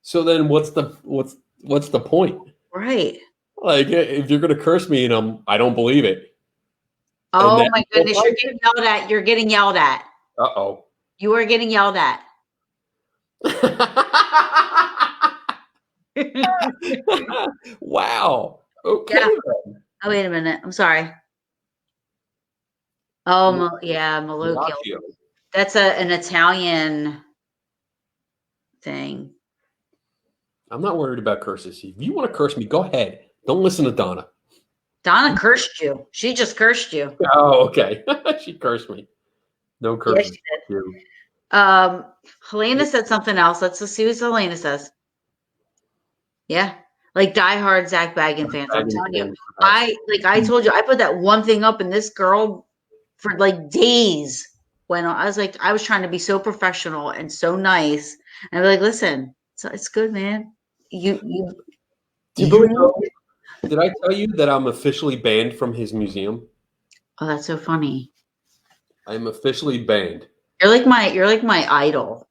So then what's the point? right. Like if you're gonna curse me and I don't believe it. And Oh then my goodness, you're getting yelled at. You're getting yelled at. uh-oh. You are getting yelled at. Wow. Okay. Yeah. Oh, wait a minute. I'm sorry. Oh, yeah, Malocchio. Ginocchio. That's an Italian thing. I'm not worried about curses. If you want to curse me, go ahead. Don't listen to Donna. Donna cursed you. She just cursed you. Oh, okay. She cursed me. No Yes, curses. she did. Helena said something else. Let's see what Helena says. Yeah. Like diehard Zach Baggin fans. I'm telling you. I told you, I put that one thing up and this girl for like days when I was like, I was trying to be so professional and so nice. And I'm like, listen, it's good, man. You believe? Did I tell you that I'm officially banned from his museum? Oh, that's so funny. I'm officially banned. You're like my idol.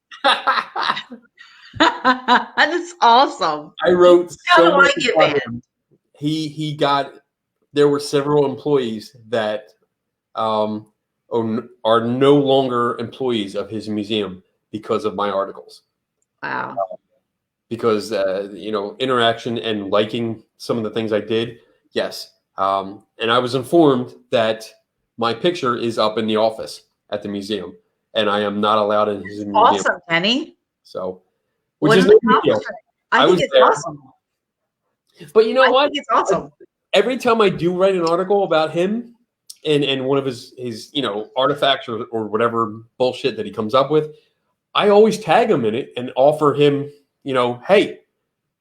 That's awesome. I wrote How so do I much get about banned? him. There were several employees that are no longer employees of his museum because of my articles. Wow. Because interaction and liking some of the things I did, yes. And I was informed that my picture is up in the office at the museum, and I am not allowed in his museum. Awesome, Kenny. So, which is no big deal. I think it's awesome. But you know what? I think it's awesome. Every time I do write an article about him and one of his artifacts or whatever bullshit that he comes up with, I always tag him in it and offer him, hey,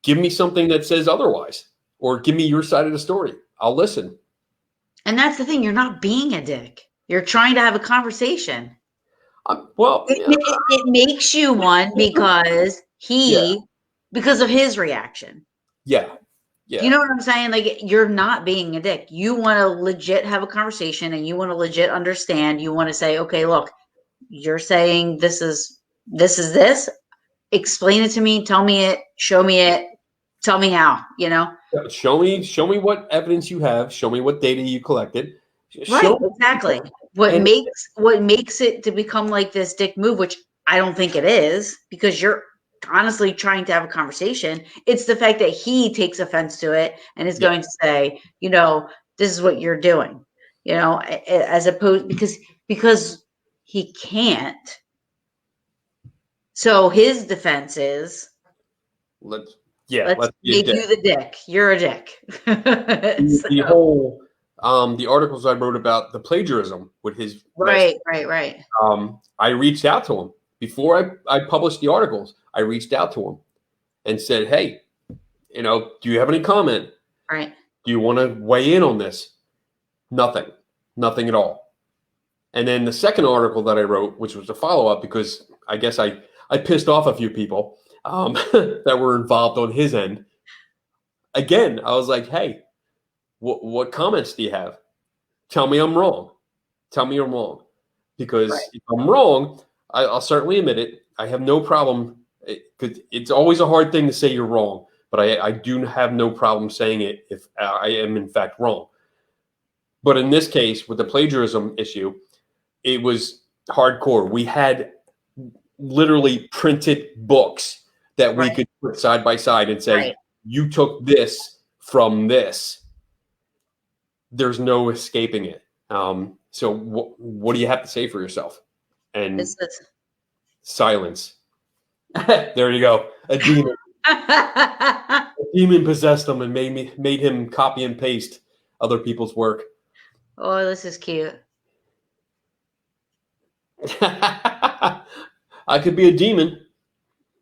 give me something that says otherwise, or give me your side of the story. I'll listen. And that's the thing. You're not being a dick. You're trying to have a conversation. It makes you one because because of his reaction. Yeah. Yeah. You know what I'm saying? Like, you're not being a dick. You want to legit have a conversation and you want to legit understand. You want to say, okay, look, you're saying this. Explain it to me. Tell me it. Show me it. Tell me how. Show me what evidence you have. Show me what data you collected. Right, exactly. What And makes it to become like this dick move, which I don't think it is, because you're honestly trying to have a conversation. It's the fact that he takes offense to it and is going to say, this is what you're doing, as opposed because he can't. So his defense is, let's make you the dick. You're a dick. The whole the articles I wrote about the plagiarism with his right. I reached out to him before I published the articles. I reached out to him and said, hey, do you have any comment? Right. Do you want to weigh in on this? Nothing at all. And then the second article that I wrote, which was a follow-up, because I guess I pissed off a few people that were involved on his end. Again, I was like, hey, what comments do you have? Tell me I'm wrong. Because if I'm wrong, I'll certainly admit it. I have no problem. It's always a hard thing to say you're wrong, but I do have no problem saying it if I am in fact wrong. But in this case, with the plagiarism issue, it was hardcore. We had literally printed books that we could put side by side and say, you took this from this. There's no escaping it. So what do you have to say for yourself? And silence. There you go. A demon. A demon possessed him and made him copy and paste other people's work. Oh, this is cute. I could be a demon.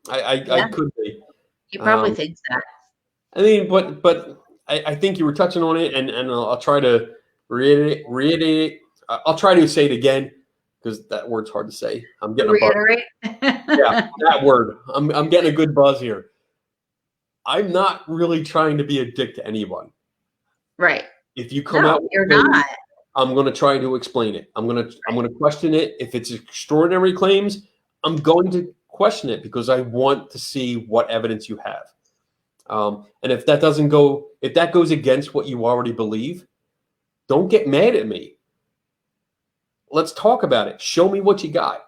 I could be. He probably thinks that. I mean, but I think you were touching on it, and I'll try to reiterate. I'll try to say it again because that word's hard to say. I'm getting reiterate. Yeah, that word. I'm getting a good buzz here. I'm not really trying to be a dick to anyone. Right. If you come out, you're not. I'm going to try to explain it. I'm going to question it. If it's extraordinary claims, I'm going to question it because I want to see what evidence you have. And if that goes against what you already believe, don't get mad at me. Let's talk about it. Show me what you got.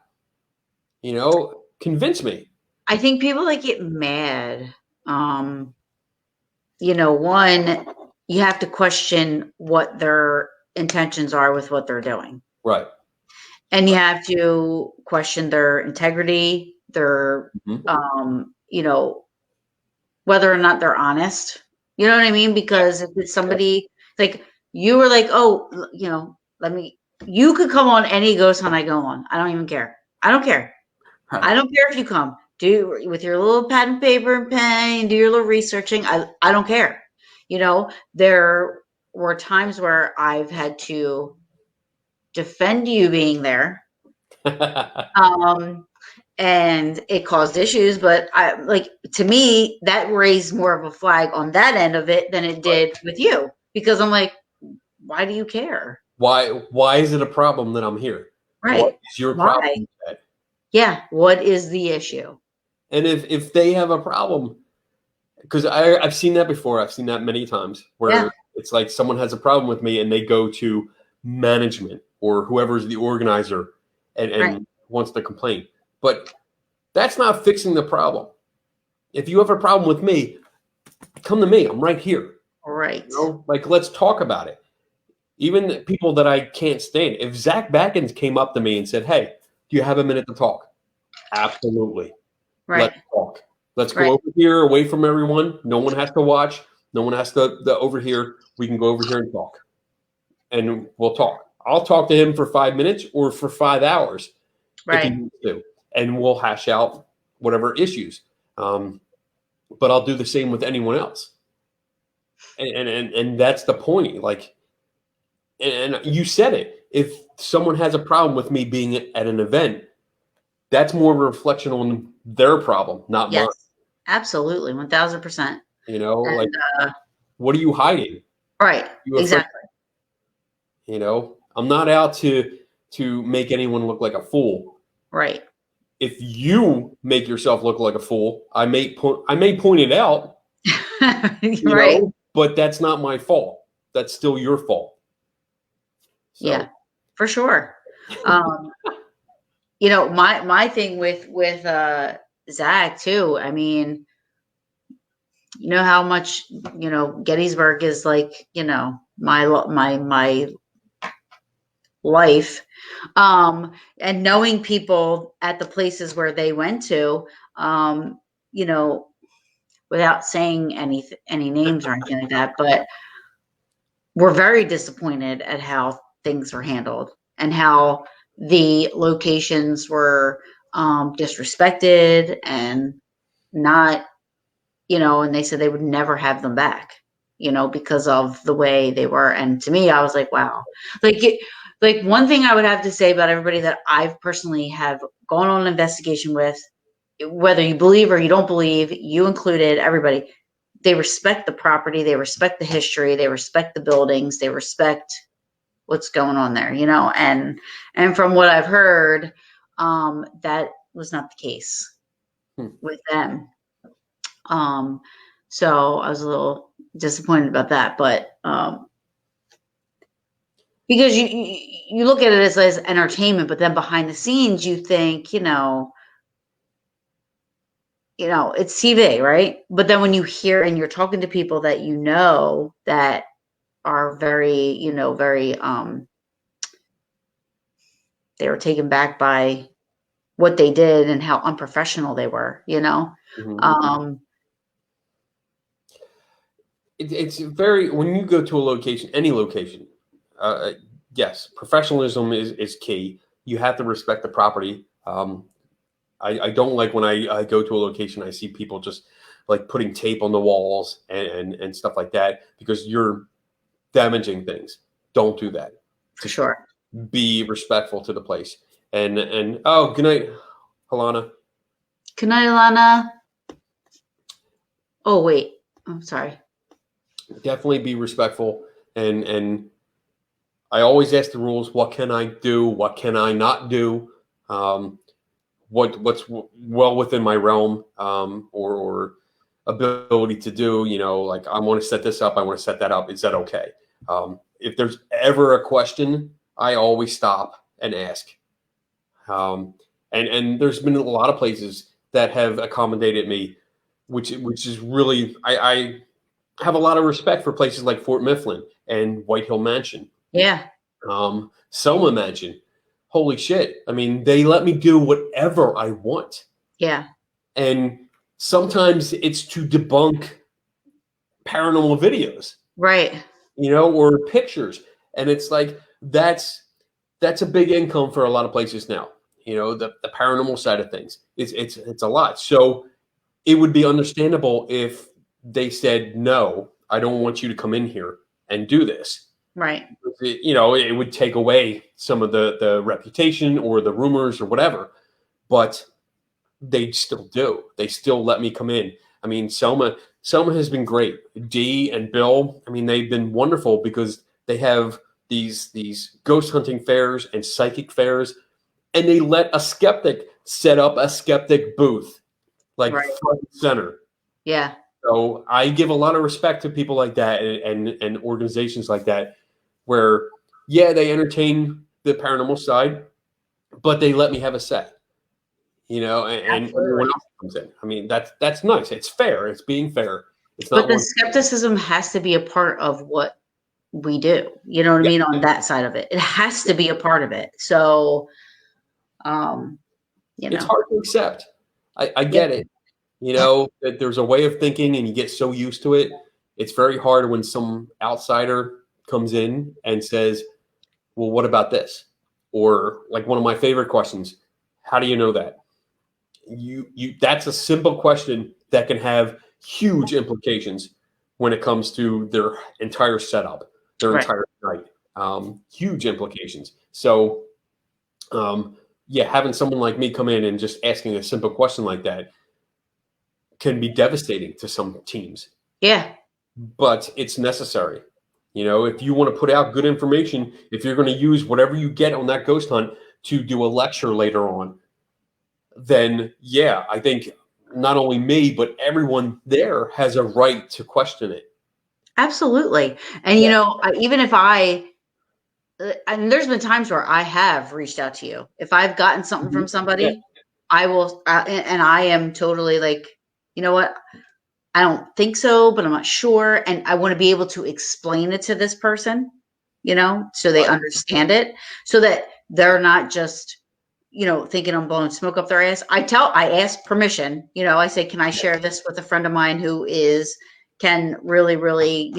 Convince me. I think people that get mad, one, you have to question what their intentions are with what they're doing. Right. And you have to question their integrity, their, whether or not they're honest. You know what I mean? Because if it's somebody like you were like, oh, you could come on any ghost hunt I go on. I don't even care. I don't care. Huh. I don't care if you come. Do with your little pad and paper and pen, do your little researching. I don't care. There were times where I've had to defend you being there. And it caused issues, but to me, that raised more of a flag on that end of it than it did with you, because I'm like, why do you care? Why is it a problem that I'm here? Right. What is your problem with that? Yeah. What is the issue? And if they have a problem, because I've seen that before. I've seen that many times where it's like someone has a problem with me and they go to management or whoever's the organizer and wants to complain. But that's not fixing the problem. If you have a problem with me, come to me. I'm right here. Right. Let's talk about it. Even people that I can't stand. If Zach Backens came up to me and said, hey, do you have a minute to talk? Absolutely. Right. Let's talk. Let's go over here away from everyone. No one has to watch. No one has to overhear. We can go over here and talk. And we'll talk. I'll talk to him for 5 minutes or for 5 hours. Right. If he needs to. And we'll hash out whatever issues. But I'll do the same with anyone else. And that's the point. And you said it. If someone has a problem with me being at an event, that's more of a reflection on their problem, not mine. Absolutely. 1000%. What are you hiding? Right. Exactly. I'm not out to make anyone look like a fool. Right. If you make yourself look like a fool, I may point it out, Right. but that's not my fault. That's still your fault. So. Yeah, for sure. My thing with Zach too. I mean, you know how much Gettysburg is like, my life, and knowing people at the places where they went to, you know, without saying any names or anything like that, but we're very disappointed at how things were handled and how the locations were disrespected and not, and they said they would never have them back, because of the way they were. And to me, I was like, wow. Like one thing I would have to say about everybody that I've personally have gone on an investigation with, whether you believe or you don't believe, you included, everybody, they respect the property, they respect the history, they respect the buildings, they respect what's going on there, and from what I've heard, that was not the case with them. So I was a little disappointed about that, but because you look at it as entertainment, but then behind the scenes you think, it's TV, right? But then when you hear and you're talking to people that that are very, very they were taken back by what they did and how unprofessional they were, Mm-hmm. It's very, when you go to a location, any location, yes, professionalism is key. You have to respect the property. I don't like when I go to a location, I see people just like putting tape on the walls and stuff like that, because you're damaging things. Don't do that. For sure. Be respectful to the place. And oh, good night, Alana. Good night, Alana. Oh, wait. I'm sorry. Definitely be respectful. And I always ask the rules. What can I do? What can I not do? What's well within my realm, or ability to do, like I want to set this up, I want to set that up. Is that okay? If there's ever a question, I always stop and ask. And there's been a lot of places that have accommodated me, which is really, I have a lot of respect for places like Fort Mifflin and White Hill Mansion. Yeah. Selma Mansion. Holy shit. I mean, they let me do whatever I want. Yeah. And sometimes it's to debunk paranormal videos. Right. Or pictures. And it's like, that's a big income for a lot of places now. The paranormal side of things. It's a lot. So it would be understandable if they said, no, I don't want you to come in here and do this. Right. It would take away some of the reputation or the rumors or whatever, but they still do. They still let me come in. I mean, Selma has been great. Dee and Bill, I mean, they've been wonderful because they have these ghost hunting fairs and psychic fairs, and they let a skeptic set up a skeptic booth, like right. front and center. Yeah. So I give a lot of respect to people like that and organizations like that, where, yeah, they entertain the paranormal side, but they let me have a say, and everyone else comes in. I mean, that's nice. It's fair. It's being fair. It's not. But the skepticism has to be a part of what we do. You know what I mean? On that side of it, it has to be a part of it. So, it's hard to accept. I get it. That there's a way of thinking and you get so used to it. It's very hard when some outsider comes in and says, well, what about this? Or like one of my favorite questions, how do you know that? That's a simple question that can have huge implications when it comes to their entire setup, their entire night. Huge implications. So, having someone like me come in and just asking a simple question like that can be devastating to some teams. Yeah. But it's necessary. If you want to put out good information, if you're going to use whatever you get on that ghost hunt to do a lecture later on, then yeah, I think not only me, but everyone there has a right to question it. Absolutely. And, even if and there's been times where I have reached out to you. If I've gotten something from Yeah. somebody, I will, and I am totally like, you know what? I don't think so, but I'm not sure. And I want to be able to explain it to this person, so they Right. understand it, so that they're not just, thinking I'm blowing smoke up their ass. I ask permission, I say, can I share this with a friend of mine who can really, really,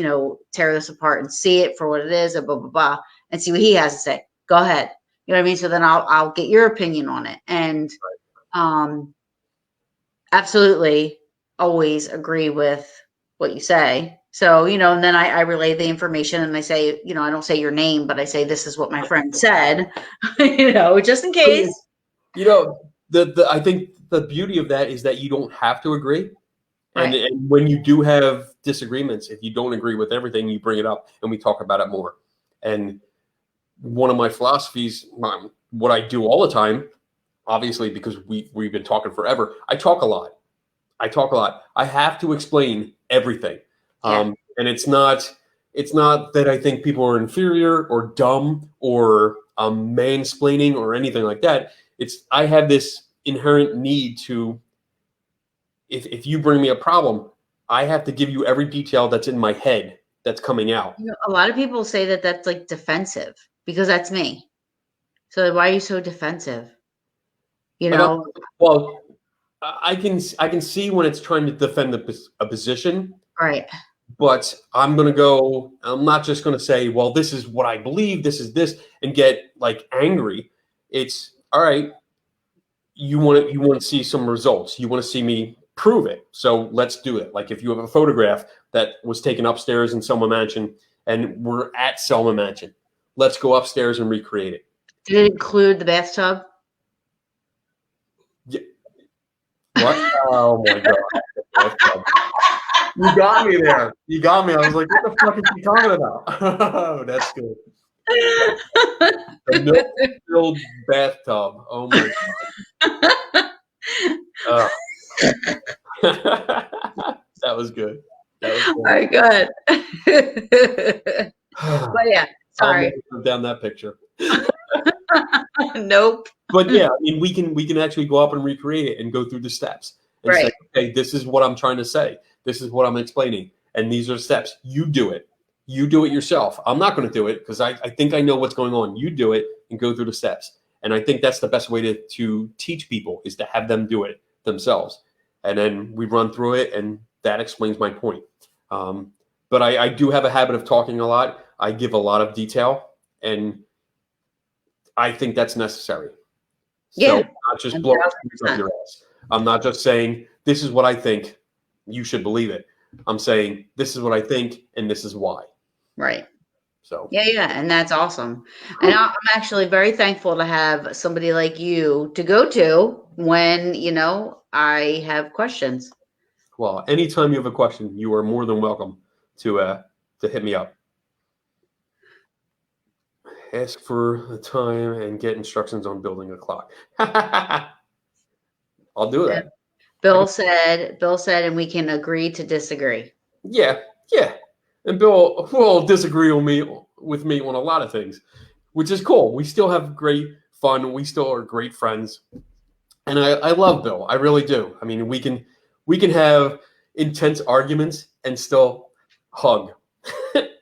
tear this apart and see it for what it is, and blah, blah, blah, and see what he has to say. Go ahead. You know what I mean? So then I'll get your opinion on it. And, absolutely always agree with what you say. So, and then I relay the information and I say, I don't say your name, but I say, this is what my friend said, just in case. I think the beauty of that is that you don't have to agree. Right. And when you do have disagreements, if you don't agree with everything, you bring it up and we talk about it more. And one of my philosophies, what I do all the time, obviously, because we've been talking forever, I talk a lot. I have to explain everything. Yeah. And it's not that I think people are inferior or dumb or mansplaining or anything like that. I have this inherent need to, if you bring me a problem, I have to give you every detail that's in my head that's coming out. A lot of people say that that's like defensive, because that's me. So why are you so defensive? Well, I can see when it's trying to defend a position. Right. But I'm not just going to say, well, this is what I believe, this is this, and get like angry. It's all right. You want to see some results. You want to see me prove it. So let's do it. Like if you have a photograph that was taken upstairs in Selma Mansion and we're at Selma Mansion, let's go upstairs and recreate it. Did it include the bathtub? Yeah. What? Oh my God. You got me there. You got me. I was like, what the fuck is he talking about? Oh, that's good. The milk-filled bathtub. Oh my God. That was good. All right, good. But yeah, sorry. I'll never down that picture. Nope. But yeah, I mean, we can actually go up and recreate it and go through the steps and say, okay, this is what I'm trying to say. This is what I'm explaining. And these are the steps. You do it. You do it yourself. I'm not going to do it because I think I know what's going on. You do it and go through the steps. And I think that's the best way to teach people, is to have them do it themselves. And then we run through it, and that explains my point. But I do have a habit of talking a lot. I give a lot of detail, and I think that's necessary. So not just blowing up your ass. I'm not just saying, this is what I think, you should believe it. I'm saying, this is what I think, and this is why. Right. So yeah, and that's awesome. And I'm actually very thankful to have somebody like you to go to when, I have questions. Well, anytime you have a question, you are more than welcome to hit me up. Ask for a time and get instructions on building a clock. I'll do that. Bill said, and we can agree to disagree. Yeah. And Bill will disagree with me on a lot of things, which is cool. We still have great fun. We still are great friends. And I love Bill. I really do. I mean, we can have intense arguments and still hug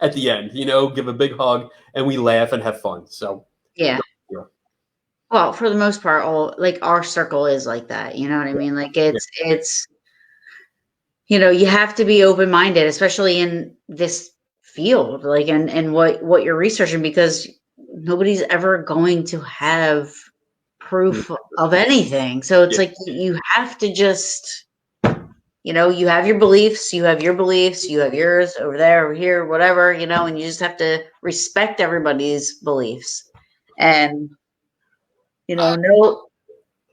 at the end, give a big hug, and we laugh and have fun. So yeah. Well, for the most part, our circle is like that. You know what I mean? Like it's you have to be open-minded, especially in this field, like, and what you're researching, because nobody's ever going to have proof of anything. So it's like, you have to just, you have your beliefs, you have yours over there, over here, whatever, and you just have to respect everybody's beliefs. And, no,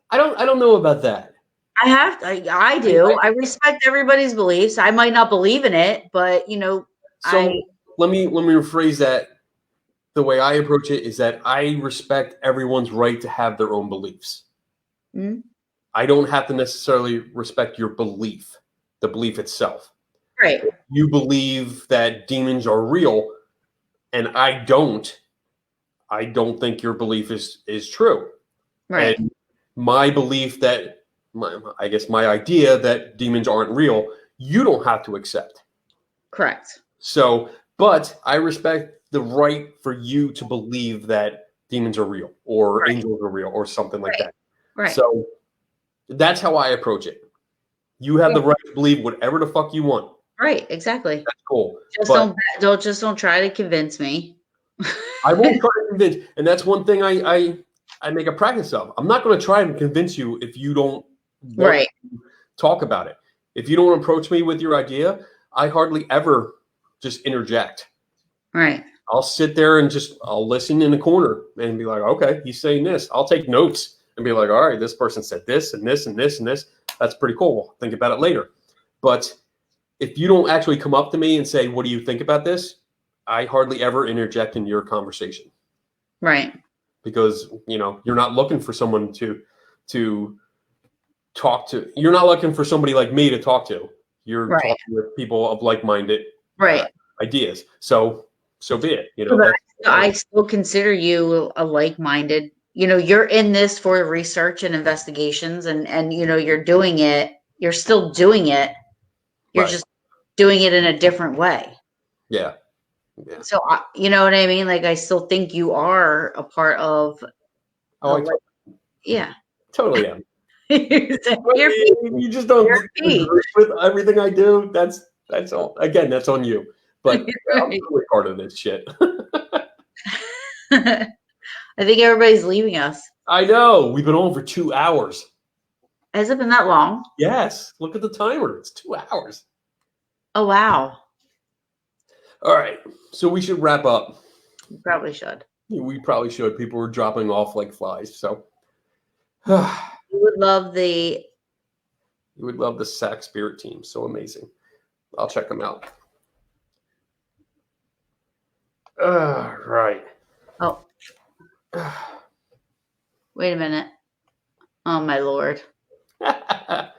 I don't know about that. I do. I respect everybody's beliefs. I might not believe in it, but So let me rephrase that. The way I approach it is that I respect everyone's right to have their own beliefs. Mm-hmm. I don't have to necessarily respect your belief, the belief itself. Right. You believe that demons are real, and I don't think your belief is true. Right. And my belief that, I guess my idea that demons aren't real, you don't have to accept. Correct. So, but I respect the right for you to believe that demons are real or angels are real or something like that. Right. So that's how I approach it. You have the right to believe whatever the fuck you want. Right. Exactly. That's cool. Just don't try to convince me. I won't try to convince, and that's one thing I make a practice of. I'm not going to try and convince you if you don't want to talk about it. If you don't approach me with your idea, I hardly ever just interject. Right. I'll sit there and I'll listen in the corner and be like, okay, he's saying this. I'll take notes and be like, all right, this person said this and this and this and this. That's pretty cool. We'll think about it later. But if you don't actually come up to me and say, what do you think about this? I hardly ever interject in your conversation. Right. Because, you're not looking for someone to talk to. You're not looking for somebody like me to talk to. You're talking with people of like-minded ideas. So be it. But I still consider you a like-minded. You're in this for research and investigations, and you're doing it. You're still doing it. You're just doing it in a different way. Yeah. So you know what I mean? Like, I still think you are a part of. Yeah. Totally am. You just don't agree with everything I do. That's all. Again, that's on you. But I'm really part of this shit. I think everybody's leaving us. I know. We've been on for 2 hours. Has it been that long? Yes. Look at the timer. It's 2 hours. Oh, wow. All right. So we should wrap up. We probably should. We probably should. People were dropping off like flies. So you would love the Sac Spirit team. So amazing. I'll check them out. Right. Oh. Wait a minute. Oh, my Lord. All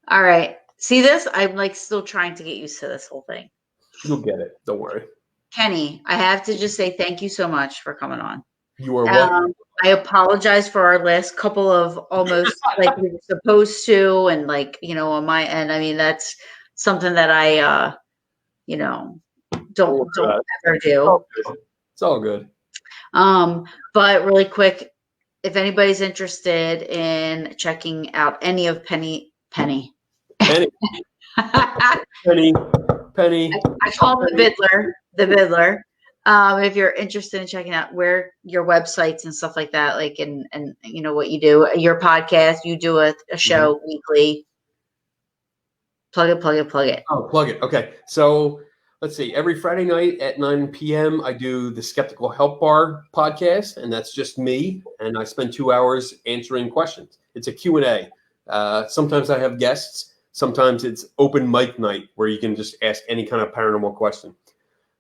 right. See this? I'm still trying to get used to this whole thing. You'll get it. Don't worry. Kenny, I have to just say thank you so much for coming on. You are welcome. I apologize for our last couple of almost like we were supposed to, and on my end. I mean, that's something that I don't ever do. It's all good. But really quick, if anybody's interested in checking out any of Penny. Penny. I call him the Biddler. If you're interested in checking out where your websites and stuff like that, and what you do, your podcast, you do a show weekly. Plug it. Oh, plug it. Okay. So let's see. Every Friday night at 9 p.m., I do the Skeptical Help Bar podcast, and that's just me. And I spend 2 hours answering questions. It's a Q&A. Sometimes I have guests. Sometimes it's open mic night where you can just ask any kind of paranormal question.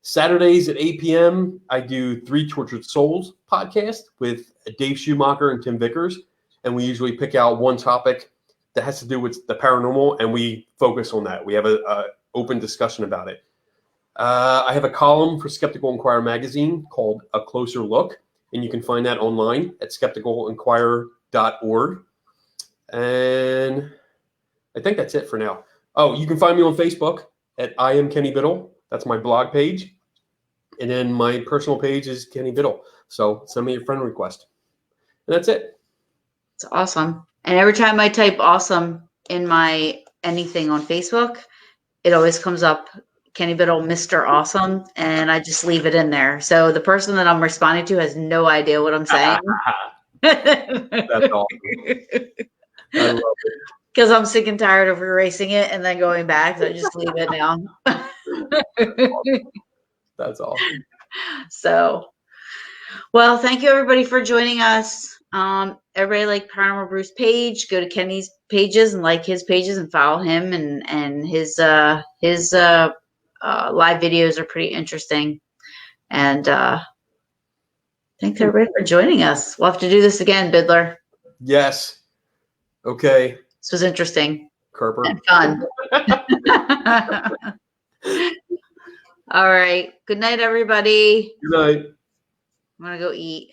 Saturdays at 8 p.m., I do Three Tortured Souls podcast with Dave Schumacher and Tim Vickers. And we usually pick out one topic that has to do with the paranormal, and we focus on that. We have an open discussion about it. I have a column for Skeptical Inquirer magazine called A Closer Look, and you can find that online at skepticalinquirer.org. And I think that's it for now. Oh, you can find me on Facebook at I Am Kenny Biddle. That's my blog page. And then my personal page is Kenny Biddle. So send me a friend request. And that's it. It's awesome. And every time I type awesome in my anything on Facebook, it always comes up Kenny Biddle, Mr. Awesome. And I just leave it in there. So the person that I'm responding to has no idea what I'm saying. That's awesome. I love it. Because I'm sick and tired of erasing it and then going back. So I just leave it now. That's awesome. So, well, thank you everybody for joining us. Everybody like Paranormal Brew's page. Go to Kenny's pages and like his pages and follow him, and his live videos are pretty interesting. And thanks everybody for joining us. We'll have to do this again, Biddler. Yes. Okay. This was interesting Carper. and fun. All right. Good night, everybody. Good night. I'm going to go eat.